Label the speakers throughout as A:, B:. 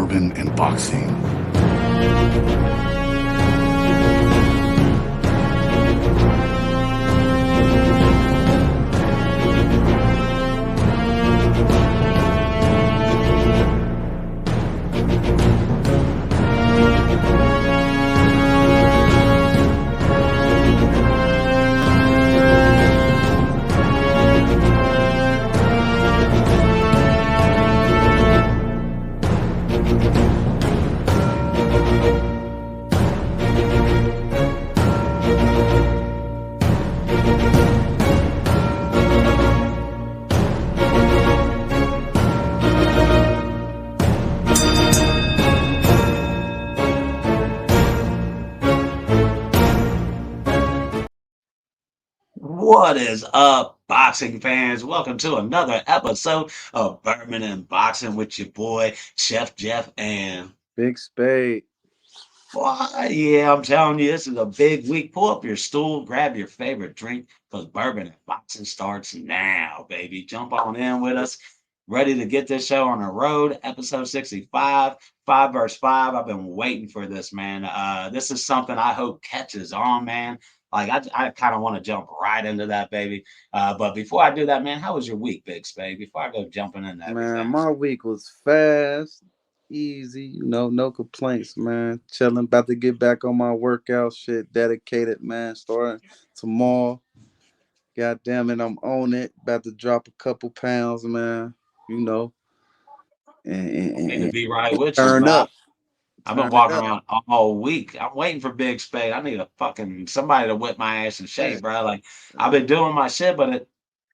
A: Bourbon and Boxing.
B: What is up, boxing fans? Welcome to another episode of Bourbon and Boxing with your boy, Chef Jeff. And
C: Big Spade.
B: boy, yeah, I'm telling you, this is a big week. Pull up your stool, grab your favorite drink, because Bourbon and Boxing starts now, baby. Jump on in with us. Ready to get this show on the road. Episode 65, 5 versus 5. I've been waiting for this, man. This is something I hope catches on, man. Like I kind of want to jump right into that, baby. But before I do that, man, how was your week, Big Spade? Before I go jumping into
C: Man,
B: everything.
C: my week was fast, easy, no complaints, man. Chilling, about to get back on my workout shit, dedicated, man. Starting tomorrow. God damn it, I'm on it. About to drop a couple pounds, man. You know, and, and,
B: I need to
C: and
B: be right with you,
C: turn
B: bro.
C: up,
B: I've been
C: turn it
B: walking
C: up.
B: around all week. I'm waiting for Big Spade. I need a fucking somebody to whip my ass in
C: Yeah.
B: shape, bro. Like I've been doing my shit, but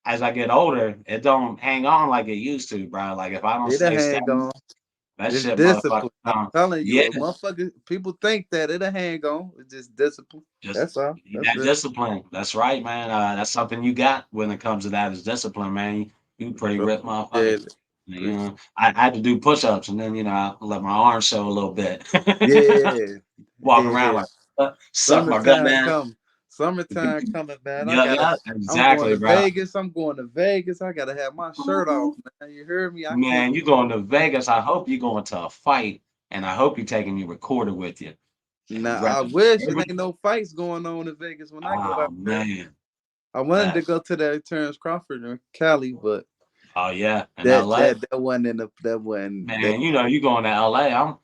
B: as I get older, it don't hang on like it used to, bro. Like if I don't
C: It'll
B: stay
C: hang
B: steady,
C: on.
B: that
C: It's
B: shit motherfucker
C: discipline. I'm
B: gone.
C: telling you,
B: Yeah,
C: a motherfucker. People think that it'll hang on. It's just discipline.
B: just
C: That's all. That's
B: that
C: it.
B: discipline. That's right, man. That's something you got when it comes to that is discipline, man. You pretty
C: Bro,
B: ripped motherfucker.
C: appreciate it.
B: You
C: Appreciate
B: know, I had to do push-ups and then I let my arms show a little bit.
C: Yeah,
B: Walk around
C: yeah.
B: like suck my gut,
C: Summertime
B: man.
C: come. Summertime coming, man.
B: Yeah, yeah,
C: I'm going
B: exactly,
C: to
B: bro.
C: Vegas. I'm going to Vegas. I gotta have my shirt off, man. You heard me? I can't.
B: Man, you going to Vegas. I hope you going to a fight, and I hope you're taking your recorder with you.
C: Nah,
B: And
C: I
B: repping
C: wish it
B: every.
C: ain't no fights going on in Vegas when I go
B: Oh
C: out there.
B: man,
C: I wanted to
B: that.
C: go to that Terrence Crawford in Cali, but
B: Oh yeah, in
C: that
B: L.A.
C: that that wasn't in the that wasn't that.
B: Man, you going to L.A. I'm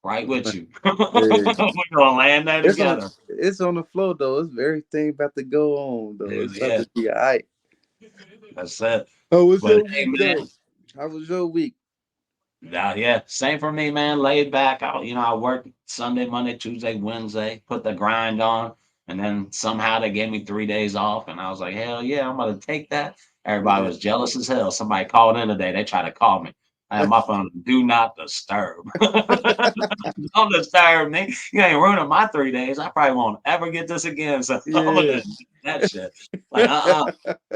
B: right with you.
C: Yeah.
B: We're gonna land there together.
C: It's on the floor though. It's everything about to go on though.
B: Yeah,
C: It's about
B: yeah,
C: to be alright.
B: that's it.
C: How was
B: But
C: your
B: hey,
C: week
B: man.
C: though? How was your week?
B: Yeah, same for me, man. Laid back. I worked Sunday, Monday, Tuesday, Wednesday, put the grind on, and then somehow they gave me 3 days off, and I was like, hell yeah, I'm gonna take that. Everybody
C: Yeah.
B: was jealous as hell. Somebody called in today. They tried to call me. I had my phone. Do not disturb. Don't disturb me. You ain't ruining my 3 days. I probably won't ever get this again. So I'm
C: Yeah.
B: gonna do that shit. Like,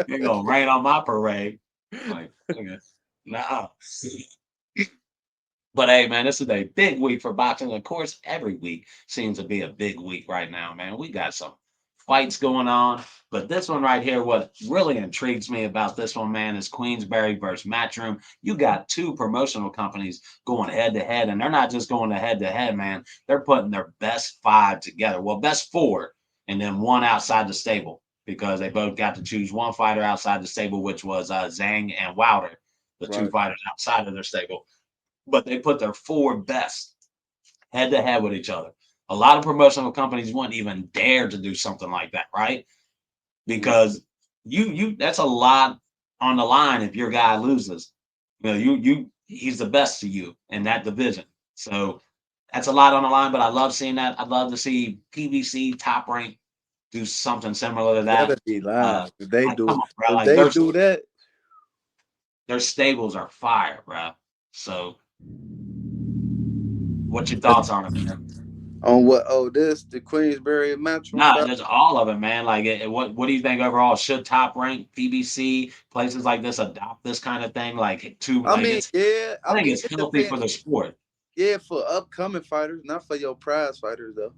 B: you're gonna rain on my parade. Like, nigga, nah. But hey, man, this is a big week for boxing. Of course, every week seems to be a big week right now, man. We got some fights going on. But this one right here, what really intrigues me about this one, man, is Queensbury versus Matchroom. You got two promotional companies going head to head, and they're not just going to head, man. They're putting their best five together. Well, best four, and then one outside the stable because they both got to choose one fighter outside the stable, which was Zhang and Wilder, the two
C: Right.
B: fighters outside of their stable, but they put their four best head to head with each other. A lot of promotional companies wouldn't even dare to do something like that, right? Because you that's a lot on the line if your guy loses. He's the best to you in that division. So that's a lot on the line, but I love seeing that. I'd love to see PBC top rank do something similar to
C: Gotta
B: that.
C: be lying. If they do
B: Come on, bro.
C: if
B: Like
C: they do that,
B: their stables are fire, bro. So what's your thoughts on it, man?
C: on what this the Queensbury matchroom
B: Nah,
C: battle.
B: just all of it, man. Like, what do you think overall? Should top rank PBC places like this adopt this kind of thing?
C: I mean, yeah,
B: I
C: I
B: think
C: mean
B: it's
C: it
B: healthy for
C: depends.
B: the sport.
C: Yeah, for upcoming fighters, not for your prize fighters though.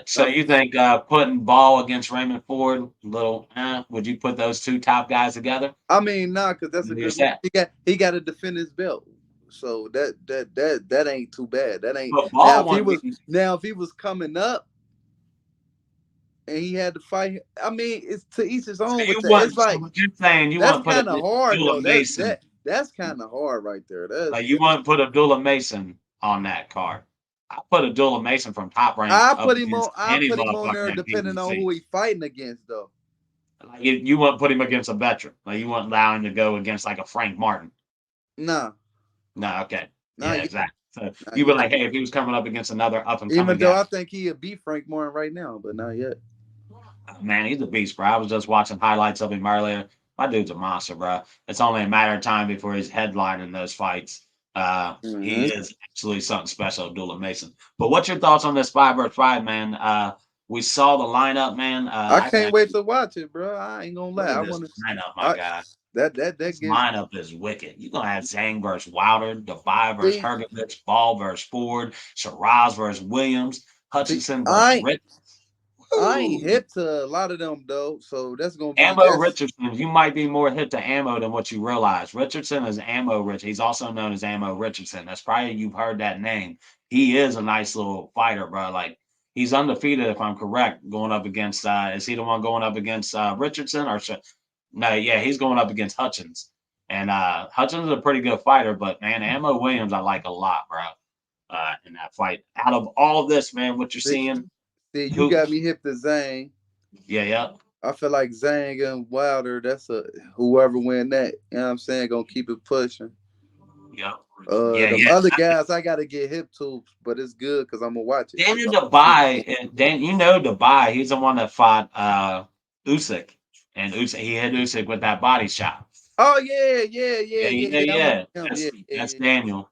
B: So
C: Not
B: you think putting Ball against Raymond Ford, would you put those two top guys together?
C: I mean, nah, because that's a
B: You're
C: good look.
B: set.
C: He got to defend his belt. So that ain't too bad. That ain't
B: But Ball won.
C: now if he was coming up and he had to fight. I mean, it's to each his
B: So
C: own with
B: you
C: that. It's
B: want? So
C: like
B: what you're saying? You
C: that's
B: want to put
C: kind of hard
B: Abdullah
C: though.
B: Mason?
C: That's kind of hard right there.
B: You
C: That's
B: want to put Abdullah Mason on that card? I put Abdullah Mason from Top Rank
C: I
B: up
C: put him on.
B: against
C: I
B: any
C: put him on
B: motherfucker
C: there
B: in
C: depending on who
B: PBC.
C: he fighting against though.
B: Like you wouldn't put him against a veteran. Like you wouldn't allow him to go against like a Frank Martin.
C: Nah,
B: No, okay, yeah,
C: not yet.
B: exactly. So
C: Not
B: you were
C: yet.
B: like, hey, if he was coming up against another up and
C: Even
B: coming
C: though
B: guy,
C: I think he'd beat Frank Martin right now, but not yet.
B: man, he's a beast, bro. I was just watching highlights of him earlier. My dude's a monster, bro. It's only a matter of time before he's headlining those fights. He
C: Mm-hmm.
B: is absolutely something special, Abdullah Mason. But what's your thoughts on this 5 versus 5, man? We saw the lineup, man.
C: I
B: I
C: can't wait
B: actually
C: to watch it, bro. I ain't gonna lie.
B: look
C: I
B: at this
C: want to.
B: lineup, my
C: I
B: guy.
C: that
B: This
C: gives
B: lineup is wicked. You're gonna have Zhang versus Wilder, Dubai versus
C: see
B: Hergovich, Ball versus Ford, Shiraz versus Williams,
C: see.
B: Hutchinson versus Rich.
C: I ain't
B: Woo!
C: hit to a lot of them though, so that's gonna be
B: Ammo
C: that's
B: Richardson, you might be more hit to ammo than what you realize. Richardson is ammo rich. He's also known as Ammo Richardson. That's probably you've heard that name. He is a nice little fighter, bro. Like he's undefeated, if I'm correct, going up against is he the one going up against Richardson or no, yeah, he's going up against Hutchins. And Hutchins is a pretty good fighter, but man, Ammo Williams I like a lot, bro. In that fight. Out of all this, man, what you're
C: see,
B: seeing,
C: you
B: who
C: got me hip to Zane.
B: yeah, yeah.
C: I feel like Zane and Wilder, that's a whoever win that, you know what I'm saying, gonna keep it pushing.
B: Yeah. Yeah,
C: Them
B: yeah.
C: other guys I gotta get hip to, but it's good because I'm gonna watch it.
B: Daniel Dubai, and Dan, you know Dubai, he's the one that fought Usyk, and Usyk, he hit Usyk with that body shot.
C: Oh yeah, yeah,
B: Yeah,
C: yeah, yeah,
B: yeah,
C: yeah. I remember
B: yeah.
C: him.
B: That's
C: Yeah, yeah,
B: that's
C: yeah.
B: Daniel.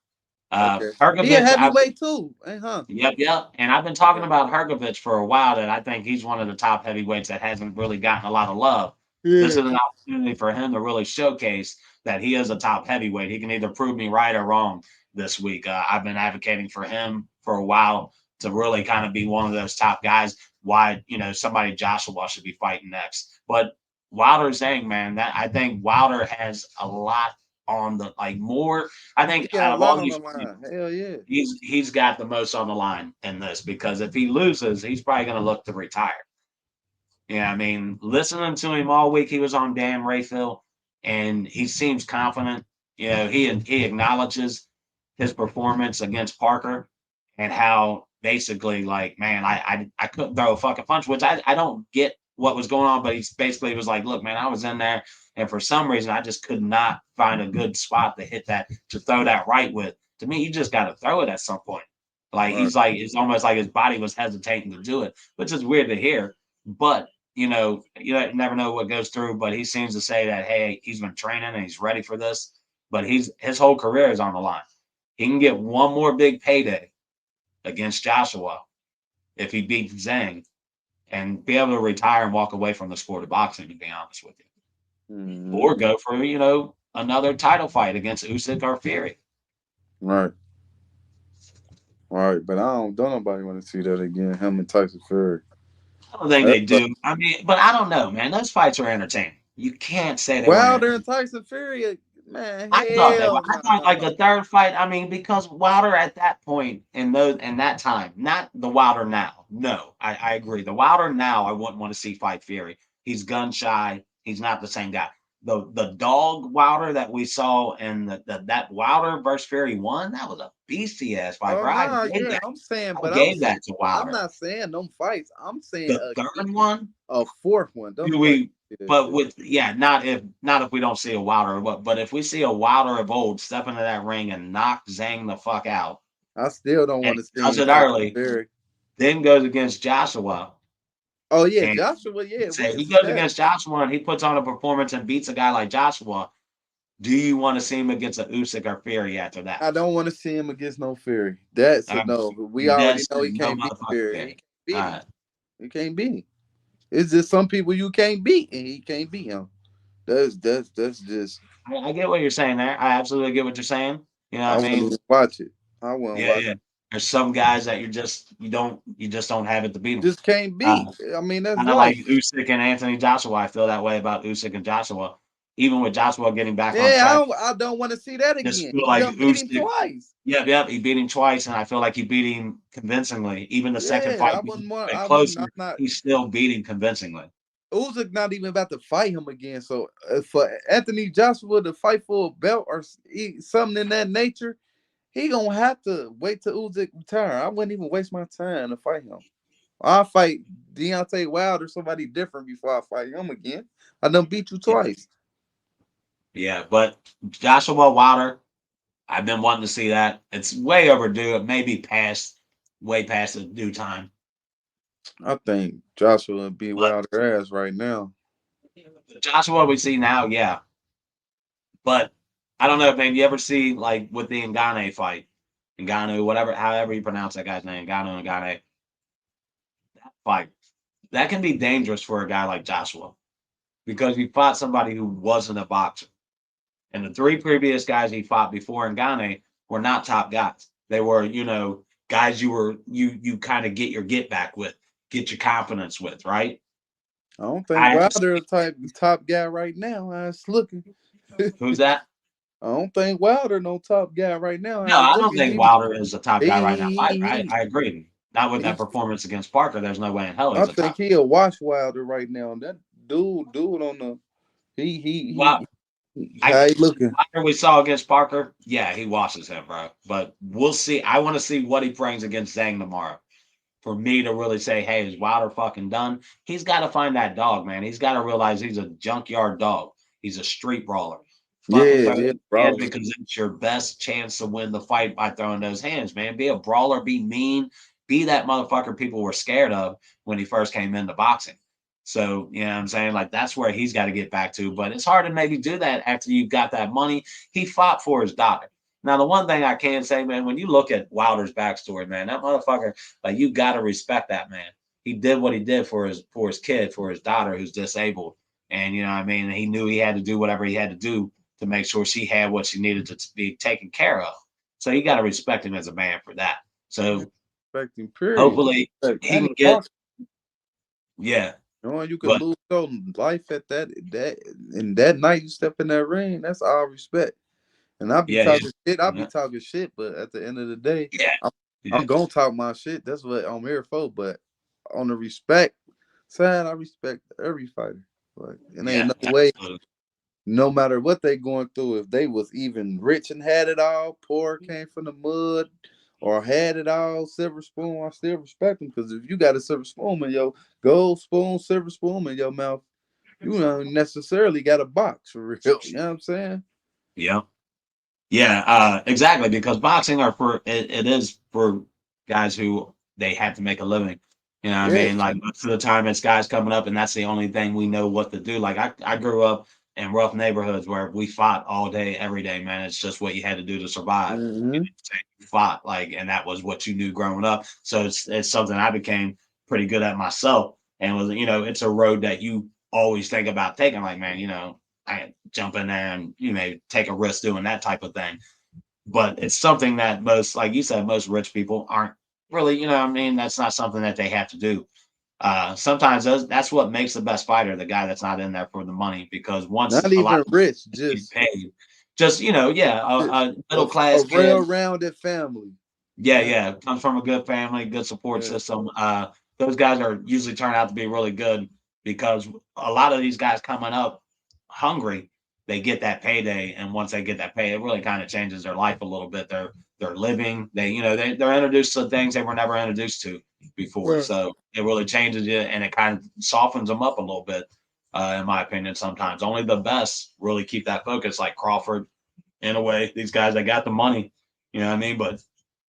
C: Okay. He a
B: Hergovich,
C: heavyweight too, huh?
B: yep, yep. And I've been talking
C: Okay.
B: about Hergovich for a while. That I think he's one of the top heavyweights that hasn't really gotten a lot of love. This
C: Yeah.
B: is an opportunity for him to really showcase that he is a top heavyweight. He can either prove me right or wrong this week. I've been advocating for him for a while to really kind of be one of those top guys. Why, somebody Joshua should be fighting next. But Wilder saying, man, that I think Wilder has a lot on the like more. I
C: He
B: think
C: got
B: out
C: a
B: of
C: lot
B: all
C: on the
B: these
C: line. Hell yeah.
B: he's got the most on the line in this because if he loses, he's probably going to look to retire. Yeah, I mean, listening to him all week, he was on Dan Rayfield, and he seems confident. He acknowledges his performance against Parker and how basically like, man, I couldn't throw a fucking punch, which I don't get what was going on, but he basically was like, look, man, I was in there, and for some reason, I just could not find a good spot to hit that to throw that right with. To me, you just got to throw it at some point.
C: Right.
B: Like it's almost like his body was hesitating to do it, which is weird to hear. But you never know what goes through, but he seems to say that, hey, he's been training and he's ready for this, but his whole career is on the line. He can get one more big payday against Joshua if he beats Zhang and be able to retire and walk away from the sport of boxing, to be honest with you.
C: Mm-hmm.
B: Or go for, another title fight against Usyk or Fury.
C: Right. Right. But don't nobody want to see that again. Him and Tyson Fury.
B: I don't think they
C: That's
B: do. I mean, but I don't know, man. Those fights are entertaining. You can't say they weren't
C: Wilder and
B: entertaining.
C: Tyson Fury, man,
B: I thought they were.
C: hell
B: I thought like
C: no.
B: the third fight. I mean, because Wilder at that point in that time, not the Wilder now. No, I agree. The Wilder now, I wouldn't want to see fight Fury. He's gun shy. He's not the same guy. The dog Wilder that we saw in that Wilder versus Fury one, that was a beastie ass fight,
C: Oh
B: bro.
C: no, yeah, I'm saying,
B: I
C: but
B: gave that to
C: I'm
B: Wilder.
C: not saying them fights. I'm saying
B: The third one,
C: a fourth one. Don't
B: do
C: nobody
B: we?
C: see that
B: But
C: shit.
B: with not if we don't see a Wilder, but if we see a Wilder of old step into that ring and knock Zhang the fuck out,
C: I still don't
B: and
C: want to see
B: does
C: him
B: it
C: Tyson
B: early,
C: Fury.
B: then goes against Joshua,
C: Oh yeah,
B: and
C: Joshua. Yeah, we
B: say
C: can
B: he
C: see
B: goes
C: that.
B: against Joshua and he puts on a performance and beats a guy like Joshua, do you want to see him against a Usyk or Fury after that?
C: I don't want to see him against no Fury. That's
B: All
C: a
B: right.
C: no. We already
B: That's
C: know he
B: no
C: can't beat
B: motherfucking
C: Fury. He
B: Fury.
C: can't
B: All
C: beat him.
B: right.
C: He can't beat him. It's just some people you can't beat, and he can't beat him. That's just.
B: I get what you're saying there. I absolutely get what you're saying. You know
C: I
B: what I
C: wouldn't
B: mean?
C: even watch it. I wouldn't
B: Yeah,
C: watch.
B: yeah. There's some guys that you just don't have it to beat them.
C: Just can't beat. I mean, that's
B: Kind of like
C: life.
B: Usyk and Anthony Joshua. I feel that way about Usyk and Joshua. even with Joshua getting back on
C: Yeah,
B: track.
C: I don't want to see that
B: Just
C: again.
B: feel
C: He
B: like
C: done beat him
B: Usyk.
C: twice.
B: Yep, he beat him twice, and I feel like he beat him convincingly. Even the second
C: Yeah,
B: fight
C: I
B: being
C: wouldn't want.
B: a bit
C: I wouldn't.
B: closer,
C: I'm not.
B: he still beat him convincingly.
C: Usyk not even about to fight him again. So for Anthony Joshua to fight for a belt or something in that nature, he gonna have to wait till Usyk retire. I wouldn't even waste my time to fight him. I'll fight Deontay Wilder or somebody different before I fight him again. I done beat you
B: Yeah,
C: twice.
B: yeah, but Joshua Wilder, I've been wanting to see that. It's way overdue. It may be way past the due time.
C: I think Joshua would beat
B: But
C: Wilder ass right now.
B: Joshua we see now, yeah. But I don't know if maybe you ever see like with the Ngannou fight, Ngannou, whatever, however you pronounce that guy's name, Ngannou fight. That can be dangerous for a guy like Joshua because he fought somebody who wasn't a boxer. And the three previous guys he fought before Ngannou were not top guys. They were, guys you kind of get your get back with, get your confidence with, right?
C: I don't think
B: I have to
C: Wilder
B: say,
C: a type top guy right now. I was looking.
B: who's that?
C: I don't think Wilder no top guy right now.
B: No,
C: I was
B: I don't
C: looking.
B: think Wilder is the top guy right now.
C: He,
B: I agree. Not with
C: he,
B: that performance against Parker. There's no way in hell
C: I
B: he's a
C: think
B: top.
C: he'll watch Wilder right now. That dude on the
B: Well, I
C: how he looking?
B: Wilder we saw against Parker, yeah, he washes him, bro. But we'll see. I want to see what he brings against Zhang tomorrow. For me to really say, hey, is Wilder fucking done? He's got to find that dog, man. He's got to realize he's a junkyard dog. He's a street brawler. Fucking
C: Yeah,
B: throw
C: yeah,
B: those hands
C: brawler.
B: because it's your best chance to win the fight by throwing those hands, man. Be a brawler, be mean, be that motherfucker people were scared of when he first came into boxing. So, you know what I'm saying? Like, that's where he's got to get back to. But it's hard to maybe do that after you've got that money. He fought for his daughter. Now, the one thing I can say, man, when you look at Wilder's backstory, man, that motherfucker, like, you got to respect that man. He did what he did for his kid, for his daughter who's disabled, and you know what I mean. He knew he had to do whatever he had to do to make sure she had what she needed to be taken care of. So you got to respect him as a man for that. So
C: Respecting period.
B: hopefully he
C: And
B: can
C: the
B: get,
C: box,
B: yeah,
C: knowing you could
B: but
C: lose your life at that and that night you step in that ring, that's all respect. And I'll be
B: yeah, yeah,
C: talking shit. I'll be
B: yeah,
C: talking shit, but at the end of the day,
B: yeah,
C: I'm,
B: yeah,
C: I'm gonna talk my shit. That's what I'm here for. But on the respect side, I respect every fighter. Like, it ain't
B: yeah,
C: no way.
B: absolutely.
C: No matter what they going through, if they was even rich and had it all, poor came from the mud, or had it all, silver spoon, I still respect them. Because if you got a silver spoon in your gold spoon, silver spoon in your mouth, you don't necessarily got a box for real. You know what I'm saying?
B: Yeah. Yeah, exactly. Because boxing are it is for guys who they have to make a living. You know what I
C: Yeah.
B: mean? Like most of the time it's guys coming up and that's the only thing we know what to do. Like I grew up in rough neighborhoods where we fought all day, every day, man. It's just what you had to do to survive.
C: Hmm.
B: You fought, like, and that was what you knew growing up. So it's something I became pretty good at myself. And was, it's a road that you always think about taking, like, man, I jump in there and take a risk doing that type of thing. But it's something that most, like you said, most rich people aren't really, what I mean, that's not something that they have to do. Sometimes that's what makes the best fighter, the guy that's not in there for the money, because once
C: Not
B: a lot
C: even
B: of
C: rich,
B: get
C: just
B: paid, just yeah, a
C: a,
B: middle class
C: a
B: kid,
C: well-rounded family.
B: yeah,
C: Yeah.
B: yeah, comes from a good family, good support
C: Yeah.
B: system. Those guys are usually turn out to be really good because a lot of these guys coming up hungry, they get that payday, and once they get that pay, it really kind of changes their life a little bit. They're living, they're introduced to things they were never introduced to before,
C: Right.
B: so it really changes you, and it kind of softens them up a little bit. In my opinion, sometimes only the best really keep that focus, like Crawford. In a way, these guys that got the money, you know what I mean, but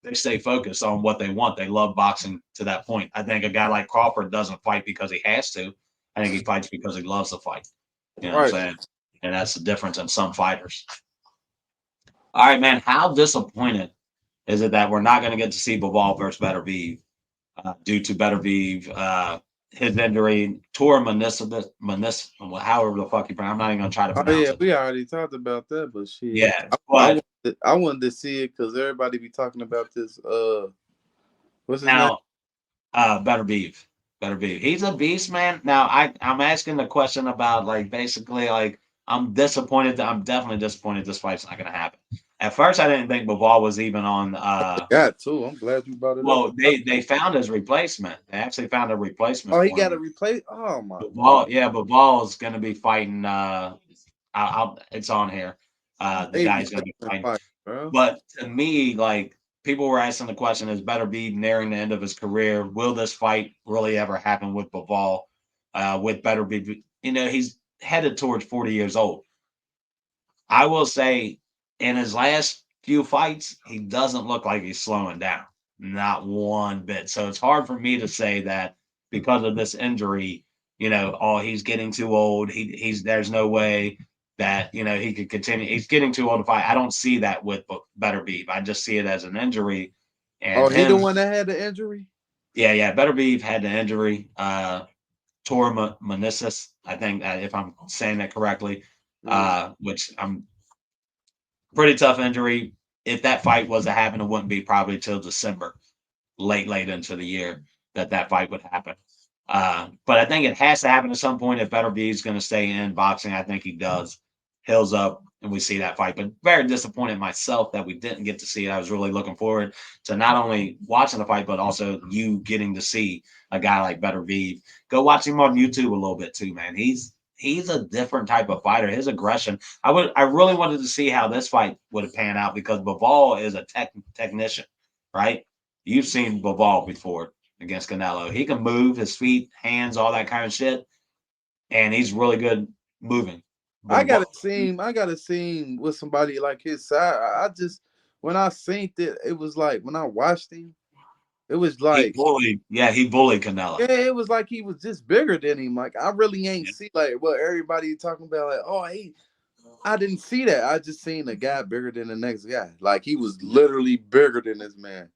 B: they stay focused on what they want. They love boxing to that point. I think a guy like Crawford doesn't fight because he has to. I think he fights because he loves the fight. You know what I'm
C: Right.
B: saying? And that's the difference in some fighters. All right, man. How disappointed is it that we're not going to get to see Bivol versus Beterbiev due to Beterbiev, his injury, tore however the fuck you pronounce. I'm not even going to try to
C: Oh
B: pronounce
C: yeah,
B: it.
C: we already talked about that, but shit,
B: Yeah,
C: I
B: but
C: wanted to see it because everybody be talking about this. What's his name?
B: now Better Beef. He's a beast, man. Now I'm asking the question about like basically like I'm disappointed. I'm definitely disappointed this fight's not going to happen. At first, I didn't think Bivol was even on.
C: Got too. I'm glad you brought it up.
B: Well, they found his replacement. They actually found a replacement
C: Oh, he
B: for
C: got to
B: him.
C: replace. Oh my god.
B: Bivol, yeah, Bivol is going to be fighting. It's on here. The
C: Hey,
B: guy's going to be
C: replacement
B: fighting.
C: fight, bro.
B: But to me, like people were asking the question, is Better be nearing the end of his career? Will this fight really ever happen with Bivol? With Better be, he's headed towards 40 years old. I will say in his last few fights, he doesn't look like he's slowing down. Not one bit. So it's hard for me to say that because of this injury, oh, he's getting too old. He's there's no way that he could continue. He's getting too old to fight. I don't see that with Better Beef. I just see it as an injury. And
C: Oh, he the
B: him,
C: one that had the injury.
B: yeah, Better Beef had the injury, tore meniscus. I think if I'm saying that correctly,
C: Mm.
B: which I'm pretty tough injury. If that fight was to happen, it wouldn't be probably till December, late into the year that fight would happen. But I think it has to happen at some point if Better B is going to stay in boxing. I think he does. Hills up, and we see that fight. But very disappointed myself that we didn't get to see it. I was really looking forward to not only watching the fight, but also you getting to see a guy like Better V. Go watch him on YouTube a little bit too, man. He's a different type of fighter. His aggression. I really wanted to see how this fight would have panned out because Bivol is a technician, right? You've seen Bivol before against Canelo. He can move his feet, hands, all that kind of shit, and he's really good moving.
C: I
B: But
C: gotta see him. I gotta see him with somebody like his side. I just when I seen it, it was like when I watched him, it was
B: he
C: like
B: bullied, yeah, he bullied Canelo.
C: yeah, it was like he was just bigger than him. Like I really ain't see like what everybody talking about. Like oh he, I didn't see that. I just seen a guy bigger than the next guy. Like he was literally bigger than this man.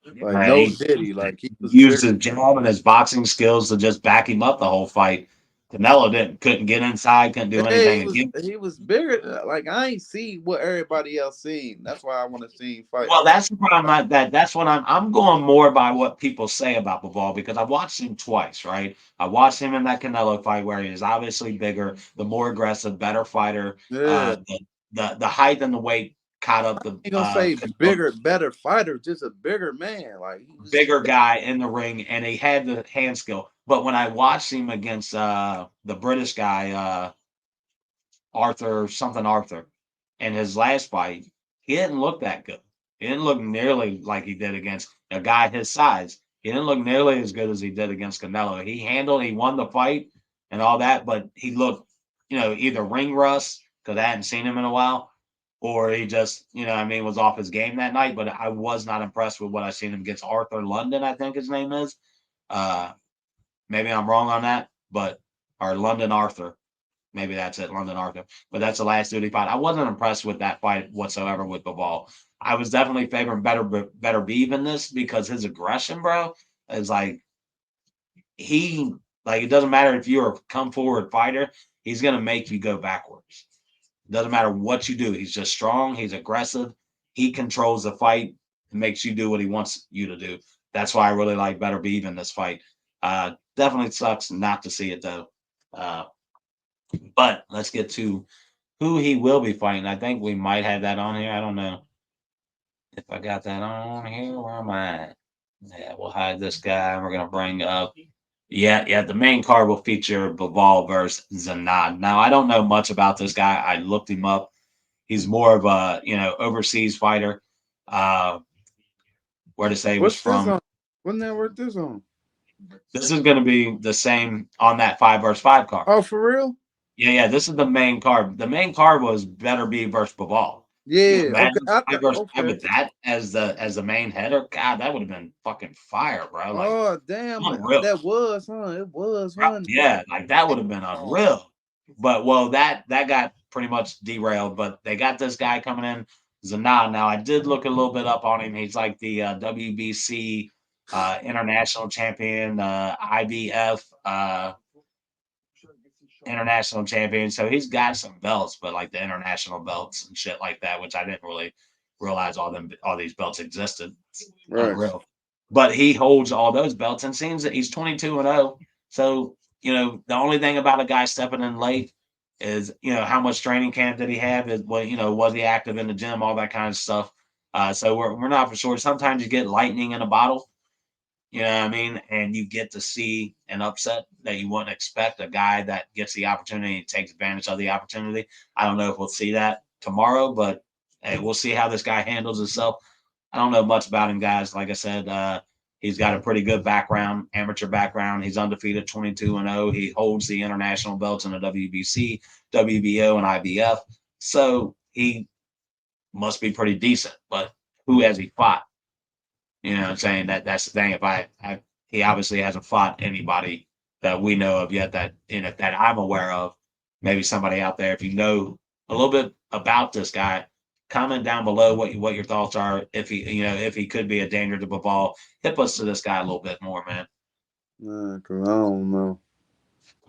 C: Like
B: Man,
C: no
B: he
C: diddy. Like he was
B: used
C: bigger.
B: his jab and his boxing skills to just back him up the whole fight. Canelo couldn't get inside, couldn't do
C: Yeah,
B: anything against.
C: he was bigger. Like I ain't see what everybody else seen. That's why I want to see him fight.
B: Well, that's what I'm not that that's what I'm going more by what people say about Bivol because I watched him twice, right? I watched him in that Canelo fight where he is obviously bigger, the more aggressive, better fighter.
C: Yeah.
B: The height and the weight caught up the
C: Ain't gonna say bigger, better fighter, just a bigger man. Like he was
B: bigger guy in the ring, and he had the hand skill. But when I watched him against the British guy, Arthur, in his last fight, he didn't look that good. He didn't look nearly like he did against a guy his size. He didn't look nearly as good as he did against Canelo. He won the fight and all that, but he looked, either ring rust because I hadn't seen him in a while, or he just, was off his game that night. But I was not impressed with what I seen him against Arthur London, I think his name is. Uh, Maybe I'm wrong on that, but or London Arthur. Maybe that's it, London Arthur. But that's the last duty fight. I wasn't impressed with that fight whatsoever with Bivol. I was definitely favoring better Beeve in this because his aggression, bro, is he like it doesn't matter if you're a come forward fighter, he's gonna make you go backwards. It doesn't matter what you do. He's just strong, he's aggressive, he controls the fight and makes you do what he wants you to do. That's why I really like Better Beeve in this fight. Definitely sucks not to see it though. Uh, but let's get to who he will be fighting. I think we might have that on here. I don't know if I got that on here. Where am I? Yeah, we'll hide this guy. We're gonna bring up. Yeah. The main card will feature Bivol versus Zanad. Now I don't know much about this guy. I looked him up. He's more of a overseas fighter. Uh, where to say he was
C: what's this
B: from.
C: on? What network this on?
B: This is going to be the same on that 5 versus 5 card.
C: Oh, for real?
B: Yeah. This is the main card. The main card was Better Be versus Bivol. Can you
C: Yeah. Okay.
B: imagine 5 versus 5
C: Okay.
B: with that as the main header? God, that would have been fucking fire, bro. Like
C: Oh damn,
B: unreal.
C: that was, huh? It was, huh?
B: Yeah, like that would have been unreal. But well, that got pretty much derailed. But they got this guy coming in, Zanad. Now I did look a little bit up on him. He's like the WBC international champion, IBF international champion. So he's got some belts, but like the international belts and shit like that, which I didn't really realize all these belts existed.
C: Right.
B: Unreal. But he holds all those belts and seems that he's 22-0. So, the only thing about a guy stepping in late is, how much training camp did he have? Is what, was he active in the gym? All that kind of stuff. So we're not for sure. Sometimes you get lightning in a bottle. You know what I mean? And you get to see an upset that you wouldn't expect. A guy that gets the opportunity and takes advantage of the opportunity. I don't know if we'll see that tomorrow, but hey, we'll see how this guy handles himself. I don't know much about him, guys. Like I said, he's got a pretty good background, amateur background. He's undefeated, 22-0. He holds the international belts in the WBC, WBO, and IBF. So he must be pretty decent. But who has he fought? You know what I'm saying? That's the thing. If he obviously hasn't fought anybody that we know of yet that I'm aware of. Maybe somebody out there, if you know a little bit about this guy, comment down below what your thoughts are. If he could be a danger to the ball, hip us to this guy a little bit more, man.
C: Nah, 'cause I don't know.